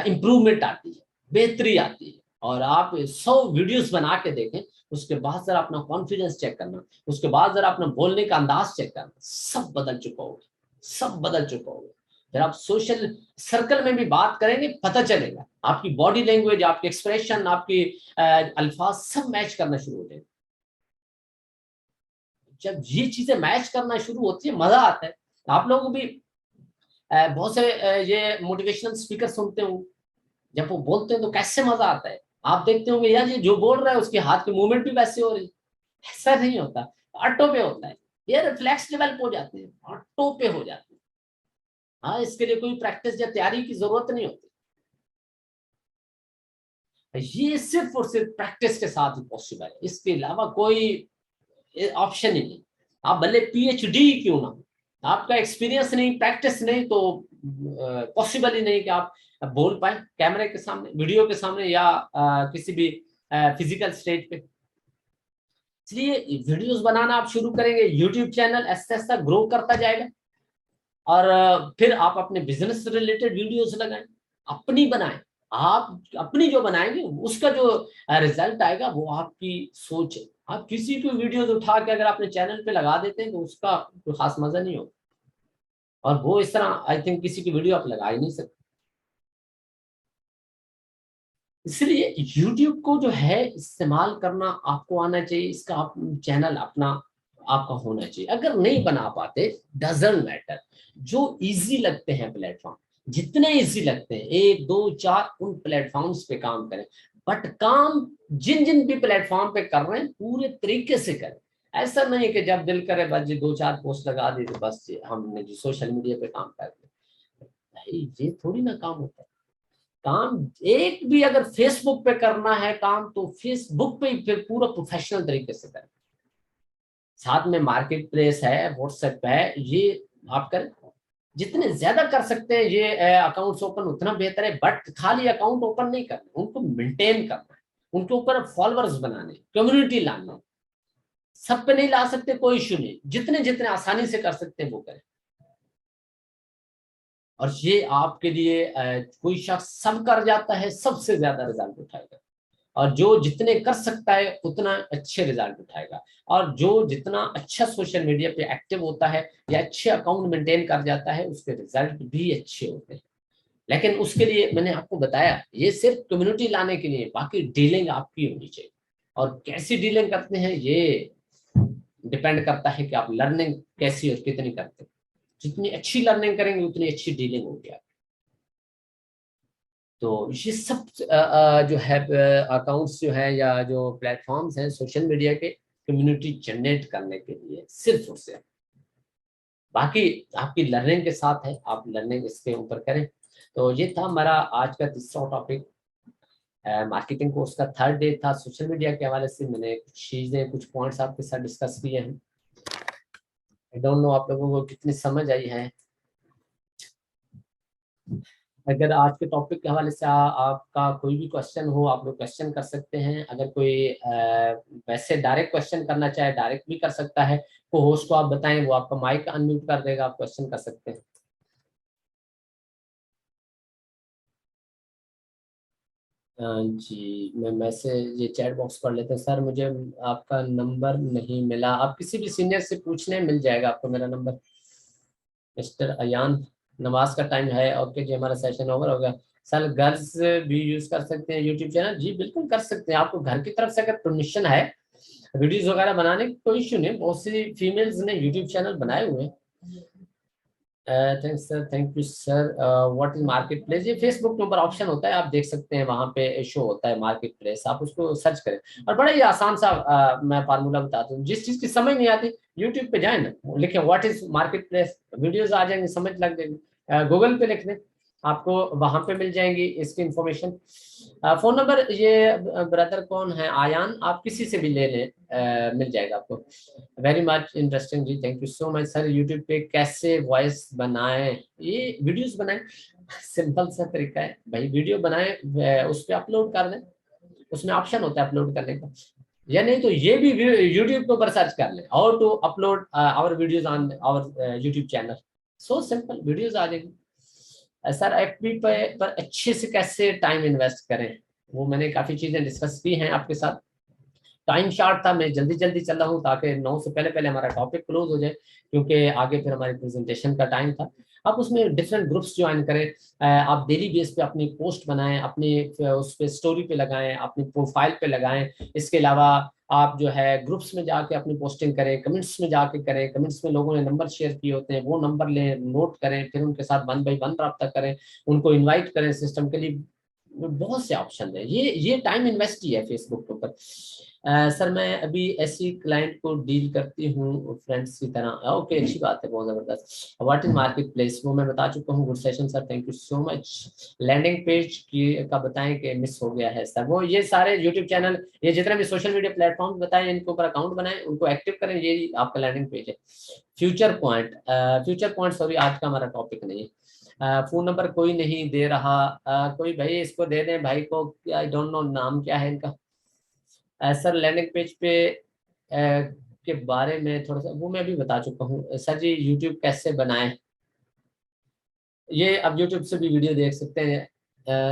इंप्रूवमेंट आती है, बेहतरी आती है। और आप 100 वीडियोस बना के देखें, उसके बाद जरा अपना कॉन्फिडेंस चेक करना, उसके बाद जरा अपना बोलने का अंदाज चेक करना, सब बदल चुका होगा, सब बदल चुका होगा। फिर आप सोशल सर्कल में भी बात करेंगे, पता चलेगा आपकी बॉडी लैंग्वेज, आपकी एक्सप्रेशन, आपकी अल्फाज सब मैच करना शुरू हो जाएंगे। जब ये चीजें मैच करना शुरू होती है, मजा आता है। आप लोगों को भी बहुत से ये मोटिवेशनल स्पीकर सुनते हो, जब वो बोलते हैं तो कैसे मजा आता है। आप देखते होंगे यार, ये जो बोल रहा है उसके हाथ की मूवमेंट भी वैसे हो रही है। ऐसा नहीं होता, ऑटो पे होता है, ये रिफ्लेक्स डेवलप हो जाते हैं, ऑटो पे हो जाते हैं। हाँ, इसके लिए कोई प्रैक्टिस या तैयारी की जरूरत नहीं होती, ये सिर्फ और सिर्फ प्रैक्टिस के साथ ही पॉसिबल है, इसके अलावा कोई ऑप्शन ही नहीं। आप भले पीएचडी क्यों ना, आपका एक्सपीरियंस नहीं, प्रैक्टिस नहीं, तो पॉसिबल ही नहीं कि आप बोल पाए कैमरे के सामने, वीडियो के सामने, या किसी भी फिजिकल स्टेज पे। इसलिए वीडियोस बनाना आप शुरू करेंगे, यूट्यूब चैनल ऐसा ऐसा ग्रो करता जाएगा, और फिर आप अपने बिजनेस से रिलेटेड वीडियोस लगाएं, अपनी बनाएं। आप अपनी जो बनाएंगे उसका जो रिजल्ट आएगा वो आपकी सोच है। आप किसी की वीडियोस उठा के अगर अपने चैनल पे लगा देते हैं तो उसका कोई खास मजा नहीं होगा, और वो इस तरह आई थिंक किसी की वीडियो आप लगा ही नहीं सकते। इसलिए YouTube को जो है इस्तेमाल करना आपको आना चाहिए, इसका आप चैनल अपना आपका होना चाहिए। अगर नहीं बना पाते, डजंट मैटर, जो इजी लगते हैं प्लेटफॉर्म, जितने इजी लगते हैं 1 2 4 उन प्लेटफॉर्म्स पे काम करें। बट काम जिन जिन भी प्लेटफॉर्म पे कर रहे हैं पूरे तरीके से करें। ऐसा नहीं कि जब दिल करे बस जी 2 4 पोस्ट लगा दी तो बस हमने जी सोशल मीडिया पे काम कर दिया, ये थोड़ी ना काम होता है। काम एक भी अगर फेसबुक पे करना है काम, तो फेसबुक पे फिर पूरा प्रोफेशनल तरीके से करें। साथ में मार्केट प्लेस है, व्हाट्सएप है, ये आप करें। जितने ज्यादा कर सकते हैं ये अकाउंट्स ओपन उतना बेहतर है। बट खाली अकाउंट ओपन नहीं करना, उनको मेंटेन करना है, उनके ऊपर फॉलोअर्स बनाने, कम्युनिटी लाना। सब पे नहीं ला सकते, कोई इश्यू नहीं, जितने जितने आसानी से कर सकते हैं वो करें। और ये आपके लिए कोई शख्स सब कर जाता है, सबसे ज्यादा रिजल्ट उठाएगा, और जो जितने कर सकता है उतना अच्छे रिजल्ट उठाएगा। और जो जितना अच्छा सोशल मीडिया पे एक्टिव होता है या अच्छे अकाउंट मेंटेन कर जाता है, उसके रिजल्ट भी अच्छे होते हैं। लेकिन उसके लिए मैंने आपको बताया, ये सिर्फ कम्युनिटी लाने के लिए, बाकी डीलिंग आपकी होनी चाहिए। और कैसी डीलिंग करते हैं ये डिपेंड करता है कि आप लर्निंग कैसी और कितनी करते हैं। जितनी अच्छी लर्निंग करेंगे उतनी अच्छी डीलिंग होगी। तो ये सब जो है अकाउंट्स जो है या जो प्लेटफॉर्म्स हैं सोशल मीडिया के, कम्युनिटी जनरेट करने के लिए सिर्फ और सिर्फ। बाकी आपकी लर्निंग के साथ है, आप लर्निंग इसके ऊपर करें। तो ये था हमारा आज का तीसरा टॉपिक, मार्केटिंग कोर्स का 3rd डे था। सोशल मीडिया के हवाले से मैंने कुछ चीज़ें, कुछ पॉइंट्स आपके साथ डिस्कस किए हैं। आई डोंट नो आप लोगों को कितनी समझ आई है। अगर आज के टॉपिक के हवाले से आपका कोई भी क्वेश्चन हो, आप लोग क्वेश्चन कर सकते हैं। अगर कोई वैसे डायरेक्ट क्वेश्चन करना चाहे डायरेक्ट भी कर सकता है। को होस्ट को आप बताएं, वो आपका माइक अनम्यूट कर देगा, आप क्वेश्चन कर सकते हैं। जी, मैं मैसेज ये चैट बॉक्स पढ़ लेते हैं। सर मुझे आपका नंबर नहीं मिला। आप किसी भी सीनियर से पूछने मिल जाएगा आपको मेरा नंबर। मिस्टर अयान, नमाज का टाइम है। ओके जी, हमारा सेशन ओवर हो गया। सर गर्ल्स भी यूज कर सकते हैं यूट्यूब चैनल? जी बिल्कुल कर सकते हैं। आपको घर की तरफ से अगर परमिशन है वीडियोस वगैरह बनाने की, कोई इशू नहीं। बहुत सी फीमेल्स ने यूट्यूब चैनल बनाए हुए हैं। Thanks sir, thank you sir. What is market place? ये फेसबुक के ऊपर ऑप्शन होता है, आप देख सकते हैं, वहां पे शो होता है मार्केट प्लेस, आप उसको सर्च करें। और बड़ा ही आसान सा मैं फार्मूला बताता हूँ। जिस चीज की समझ नहीं आती यूट्यूब पे जाए ना, लिखें what is market place, videos आ जाएंगे, समझ लग जाएंगे। गूगल पे लिख दें आपको वहां पे मिल जाएंगी इसकी इंफॉर्मेशन। फोन नंबर ये ब्रदर कौन है, आयान, आप किसी से भी ले लें, मिल जाएगा आपको। वेरी मच इंटरेस्टिंग जी, thank you so much sir. YouTube पे कैसे वॉइस बनाएं, ये वीडियोस बनाएं, सिंपल सा तरीका है भाई, वीडियो बनाएं, उस पर अपलोड कर दें, उसमें ऑप्शन होता है अपलोड करने का, या नहीं तो ये भी यूट्यूब के ऊपर सर्च कर लें, how to upload our videos on our YouTube channel, so simple videos आ जाएगी। सर एफबी पर अच्छे से कैसे टाइम इन्वेस्ट करें, वो मैंने काफी चीजें डिस्कस की हैं आपके साथ। टाइम शार्ट था, मैं जल्दी जल्दी चल रहा हूँ ताकि 9 से पहले पहले हमारा टॉपिक क्लोज हो जाए, क्योंकि आगे फिर हमारी प्रेजेंटेशन का टाइम था। आप उसमें डिफरेंट ग्रुप्स ज्वाइन करें, आप डेली बेस पे अपनी पोस्ट बनाएं, अपनी उस पे स्टोरी पे लगाएं, अपनी प्रोफाइल पे लगाएं। इसके अलावा आप जो है ग्रुप्स में जाके अपनी पोस्टिंग करें, कमेंट्स में जाके करें, कमेंट्स में लोगों ने नंबर शेयर किए होते हैं वो नंबर लें, नोट करें, फिर उनके साथ 1 बाय 1 रब्ता करें, उनको इन्वाइट करें सिस्टम के लिए। बहुत से ऑप्शन है, ये टाइम इन्वेस्ट ही है फेसबुक के ऊपर। सर मैं अभी ऐसी क्लाइंट को डील करती हूँ फ्रेंड्स की तरह, ओके अच्छी बात है, बहुत जबरदस्त। व्हाट इज मार्केट प्लेस, वो मैं बता चुका हूँ। Good session sir, thank you so much. Landing page की का बताएं कि मिस हो गया है सर, वो ये सारे यूट्यूब चैनल, ये जितने भी सोशल मीडिया प्लेटफॉर्म बताएं, इनके ऊपर अकाउंट बनाएं, उनको एक्टिव करें, ये आपका लैंडिंग पेज है। Future point, future point sorry आज का हमारा टॉपिक नहीं है। फोन नंबर कोई नहीं दे रहा, कोई भाई इसको दे दें भाई को, आई डोंट नो नाम क्या है इनका। सर लैंडिंग पेज पे के बारे में थोड़ा सा वो मैं भी बता चुका हूँ सर जी। यूट्यूब कैसे बनाएं, ये अब यूट्यूब से भी वीडियो देख सकते हैं।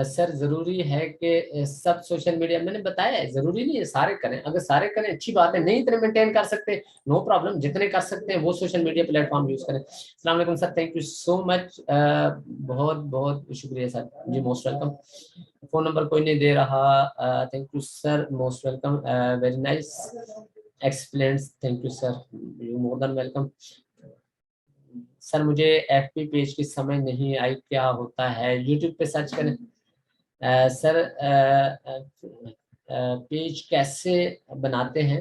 सर जरूरी है कि सब सोशल मीडिया, मैंने बताया है जरूरी नहीं है सारे करें, अगर सारे करें अच्छी बात है, नहीं इतने मेंटेन कर सकते नो प्रॉब्लम, जितने कर सकते हैं वो सोशल मीडिया प्लेटफॉर्म यूज करें। अस्सलाम वालेकुम sir, thank you so much, बहुत बहुत शुक्रिया सर जी, मोस्ट वेलकम। फोन नंबर कोई नहीं दे रहा, thank you sir, most welcome, very nice explain, thank you sir, you more than welcome. Sir मुझे एफपी पेज की समझ नहीं आई, क्या होता है, यूट्यूब पे सर्च करें। सर पेज कैसे बनाते हैं,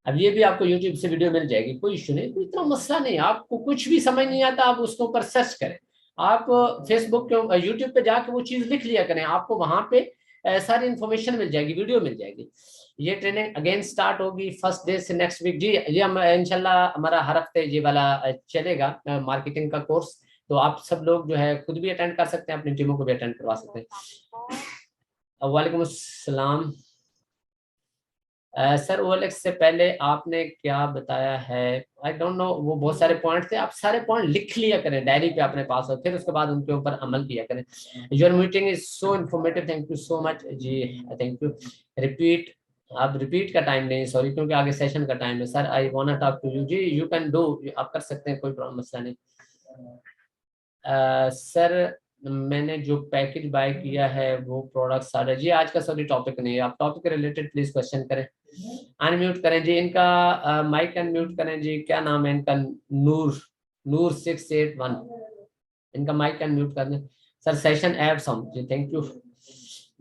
अब ये भी आपको यूट्यूब से वीडियो मिल जाएगी, कोई इशू नहीं, कोई इतना मसला नहीं, आपको कुछ भी समझ नहीं आता आप उसके ऊपर सर्च करें। आप फेसबुक के यूट्यूब पे जाके वो चीज लिख लिया करें, आपको वहां पे सारी इंफॉर्मेशन मिल जाएगी, वीडियो मिल जाएगी। ये ट्रेनिंग अगेन स्टार्ट होगी फर्स्ट डे से नेक्स्ट वीक जी, ये हम इंशाल्लाह हमारा हर हफ्ते ये वाला चलेगा मार्केटिंग का कोर्स, तो आप सब लोग जो है खुद भी अटेंड कर सकते हैं, अपनी टीमों को भी अटेंड करवा सकते हैं। वालेकुम अस्सलाम। सर ओएलएक्स से पहले आपने क्या बताया है, आई डोंट नो, वो बहुत सारे पॉइंट थे, आप सारे पॉइंट लिख लिया करें डायरी पे अपने पास, और फिर उसके बाद उनके ऊपर अमल किया करें। Your meeting is so informative, thank you so much जी, थैंक यू। रिपीट, अब रिपीट का टाइम नहीं सॉरी, क्योंकि आगे सेशन का टाइम है। Sir I want talk to you जी, यू कैन डू, आप कर सकते हैं, कोई प्रॉब्लम मसला नहीं। सर मैंने जो पैकेज बाय किया है वो प्रोडक्ट सारे जी, आज का सॉरी टॉपिक नहीं है, आप टॉपिक के रिलेटेड प्लीज क्वेश्चन करें। अनम्यूट करें जी इनका, माइक अनम्यूट करें जी, क्या नाम है इनका, नूर, नूर 681, इनका माइक अनम्यूट कर दें। सर सेशन एप्स हम जी, थैंक यू।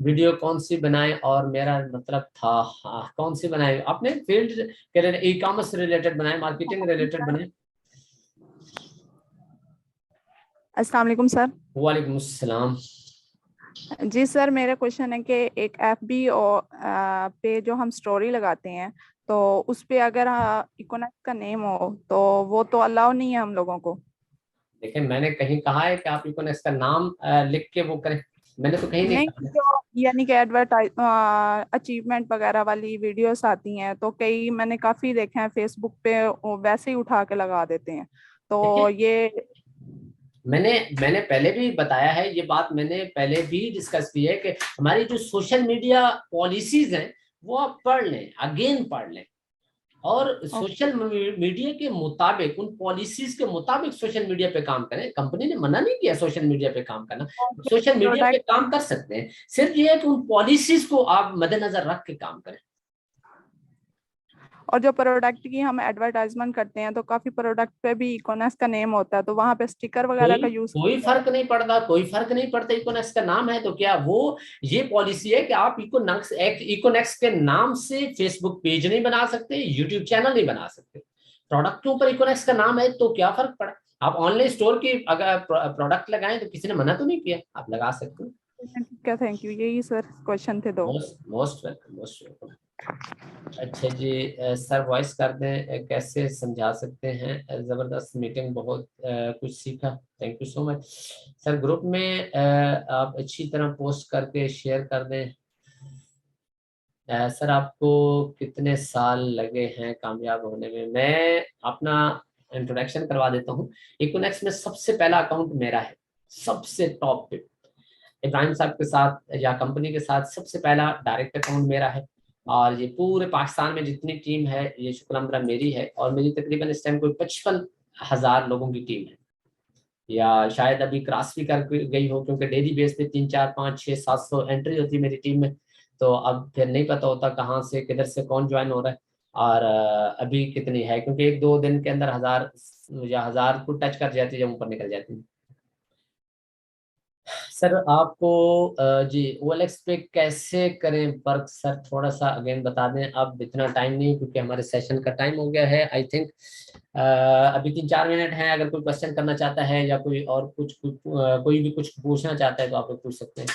वीडियो कौन सी बनाए, और मेरा मतलब था, हाँ कौन सी बनाए आपने, फील्ड के ई कॉमर्स रिलेटेड बनाए, मार्केटिंग रिलेटेड बनाए। अस्सलाम वालेकुम सर। वालेकुम अस्सलाम। जी सर, मेरा क्वेश्चन है कि एक एफबी और पे जो हम स्टोरी लगाते हैं, तो उस पे अगर इकोनॉमिक का नेम हो तो वो तो अलाउ नहीं है हम लोगों को। देखिए मैंने कहीं कहा है कि आप इकोनॉमिक्स का नाम लिख के वो करें, मैंने तो कहीं नहीं नहीं, कहा। जो यानी कि एडवर्टाइज अचीवमेंट वगैरह वाली वीडियोस आती हैं, तो कई मैंने काफ़ी देखे हैं फेसबुक पे, वो वैसे ही उठा के लगा देते हैं, तो देखिए ये। मैंने मैंने पहले भी बताया है, ये बात मैंने पहले भी डिस्कस की है कि हमारी जो सोशल मीडिया पॉलिसीज हैं वो आप पढ़ लें, अगेन पढ़ लें, और सोशल मीडिया के मुताबिक, उन पॉलिसीज के मुताबिक सोशल मीडिया पे काम करें। कंपनी ने मना नहीं किया सोशल मीडिया पे काम करना, सोशल मीडिया पे प्रोडक्ट काम कर सकते हैं, सिर्फ ये है कि उन पॉलिसीज को आप मद्देनजर रख के काम करें। और जो प्रोडक्ट की हम एडवर्टाइजमेंट करते हैं, तो काफी प्रोडक्ट पे भी इकोनॉमिक्स का नेम होता है, तो वहां पे स्टिकर वगैरह कोई का यूज। कोई फर्क नहीं पड़ता, कोई फर्क नहीं पड़ता, इकोनेक्स का नाम है तो क्या, वो ये पॉलिसी है कि आप इकोनेक्स के नाम से फेसबुक पेज नहीं बना सकते, यूट्यूब चैनल नहीं बना सकते। प्रोडक्ट के ऊपर इकोनेक्स का नाम है तो क्या फर्क पड़ा, आप ऑनलाइन स्टोर की अगर प्रोडक्ट लगाएं तो किसी ने मना तो नहीं किया, आप लगा सकते हो। ठीक है, थैंक यू, यही सर क्वेश्चन थे दो। Most most welcome, most welcome. अच्छा जी, सर वॉइस कर दें, कैसे समझा सकते हैं, जबरदस्त मीटिंग, बहुत कुछ सीखा, thank you so much. Sir group में आप अच्छी तरह पोस्ट करके शेयर कर दें। सर आपको कितने साल लगे हैं कामयाब होने में? मैं अपना इंट्रोडक्शन करवा देता हूँ। इकोनेक्स में सबसे पहला अकाउंट मेरा है, सबसे टॉप पे। इब्राहिम साहब के साथ या कंपनी के साथ सबसे पहला डायरेक्ट अकाउंट मेरा है। और ये पूरे पाकिस्तान में जितनी टीम है ये शुक्र मेरी है, और मेरी तकरीबन इस टाइम कोई 55,000 लोगों की टीम है, या शायद अभी क्रॉस भी कर गई हो, क्योंकि डेली बेस पे 3 4 5 6 700 एंट्री होती है मेरी टीम में। तो अब फिर नहीं पता होता कहाँ से किधर से कौन ज्वाइन हो रहा है, और अभी कितनी है, क्योंकि 1 2 दिन के अंदर 1000 या 1000 को टच कर जाती है, जब ऊपर निकल जाती है। सर आपको जी OLX पे कैसे करें वर्क, सर थोड़ा सा अगेन बता दें। अब इतना टाइम नहीं, क्योंकि हमारे सेशन का टाइम हो गया है आई थिंक। अभी 3 4 मिनट हैं, अगर कोई क्वेश्चन करना चाहता है या कोई और कोई भी कुछ पूछना चाहता है तो आप लोग पूछ सकते हैं।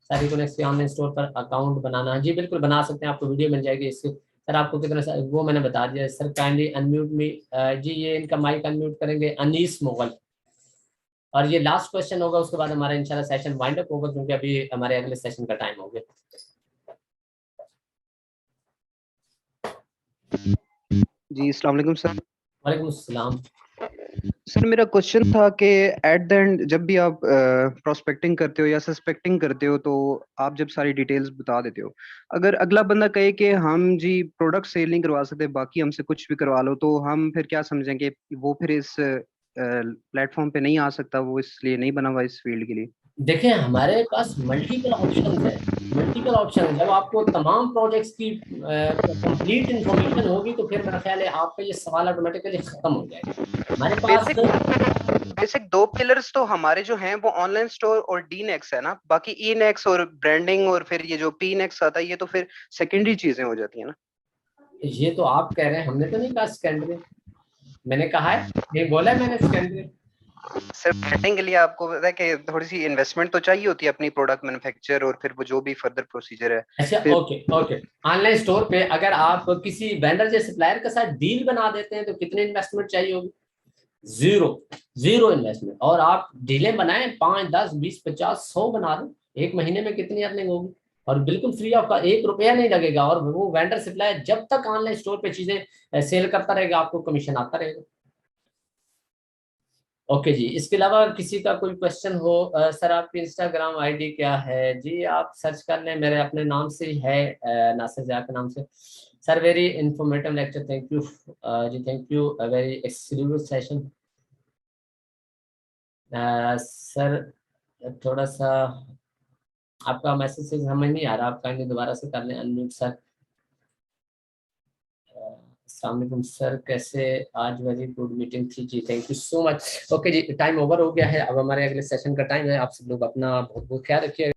सर इकोनेक्स के ऑनलाइन स्टोर पर अकाउंट बनाना, जी बिल्कुल बना सकते हैं, आपको वीडियो मिल जाएगी इसके। सर आपको कितना वो मैंने बता दिया। सर काइंडली अनम्यूट मी, जी ये इनका माइक अनम्यूट करेंगे, अनीस मुगल। और ये लास्ट क्वेश्चन होगा, उसके बाद हमारा इंशाल्लाह सेशन वाइंड अप होगा, क्योंकि अभी हमारे अगले सेशन का टाइम हो गया। जी अस्सलाम वालेकुम सर। वालेकुम अस्सलाम। सर मेरा क्वेश्चन था कि एट द एंड जब भी आप प्रोस्पेक्टिंग करते हो या सस्पेक्टिंग करते हो, तो आप जब सारी डिटेल्स बता देते हो, अगर अगला बंदा कहे कि हम जी प्रोडक्ट सेल नहीं करवा सकते, बाकी हमसे कुछ भी करवा लो, तो हम फिर क्या समझेंगे वो फिर इस प्लेटफॉर्म पे नहीं आ सकता, वो इसलिए नहीं बना हुआ इस फील्ड के लिए? देखें हमारे पास मल्टीपल ऑप्शंस है, मल्टीपल ऑप्शन। जब आपको तमाम प्रोजेक्ट्स की कंप्लीट इंफॉर्मेशन होगी तो फिर मेरा ख्याल है आपका ये सवाल ऑटोमेटिकली खत्म हो जाएगा। हमारे पास बेसिक दो पिलर्स तो हमारे जो हैं वो ऑनलाइन स्टोर और डीनेक्स है ना, बाकी ईनेक्स और ब्रांडिंग और फिर ये जो पीनेक्स आता है, ये तो फिर सेकेंडरी चीजें हो जाती है ना। ये तो आप कह रहे हैं, हमने तो नहीं कहा सेकेंडरी। मैंने कहा है, ये बोला है मैंने सेकेंडरी। सर ब्रांडिंग के लिए आपको पता है कि थोड़ी सी इन्वेस्टमेंट तो चाहिए होती है अपनी प्रोडक्ट मैन्युफैक्चर और फिर वो जो भी फर्दर प्रोसीजर है। अच्छा फिर ओके ओके। ऑनलाइन स्टोर पे अगर आप किसी वेंडर या सप्लायर के साथ डील बना देते हैं तो कितनी इन्वेस्टमेंट चाहिए होगी? Zero, zero investment. और आप डीलें बनाएं 5 10 20 50 100 बना दो, एक महीने में कितनी अर्निंग होगी? और बिल्कुल फ्री ऑफ का, 1 रुपया नहीं लगेगा। और वो वेंडर सप्लायर जब तक ऑनलाइन स्टोर पे चीजें सेल करता रहेगा आपको कमीशन आता रहेगा। ओके जी, इसके अलावा किसी का कोई क्वेश्चन हो? सर आपकी इंस्टाग्राम आईडी क्या है? जी आप सर्च कर लें, मेरे अपने नाम से ही है, नासिर ज़िया के नाम से। Sir very informative lecture, thank you जी, thank you, very exclusive session. Sir थोड़ा सा आपका मैसेज से समझ नहीं आ रहा, आप काइंडली दोबारा से कर लें अनम्यूट सर। अस्सलाम वालेकुम सर, कैसे? आज वेरी गुड मीटिंग थी जी, thank you so much. Okay जी, टाइम ओवर हो गया है, अब हमारे अगले सेशन का टाइम है। आप सब लोग अपना बहुत बहुत ख्याल रखिए।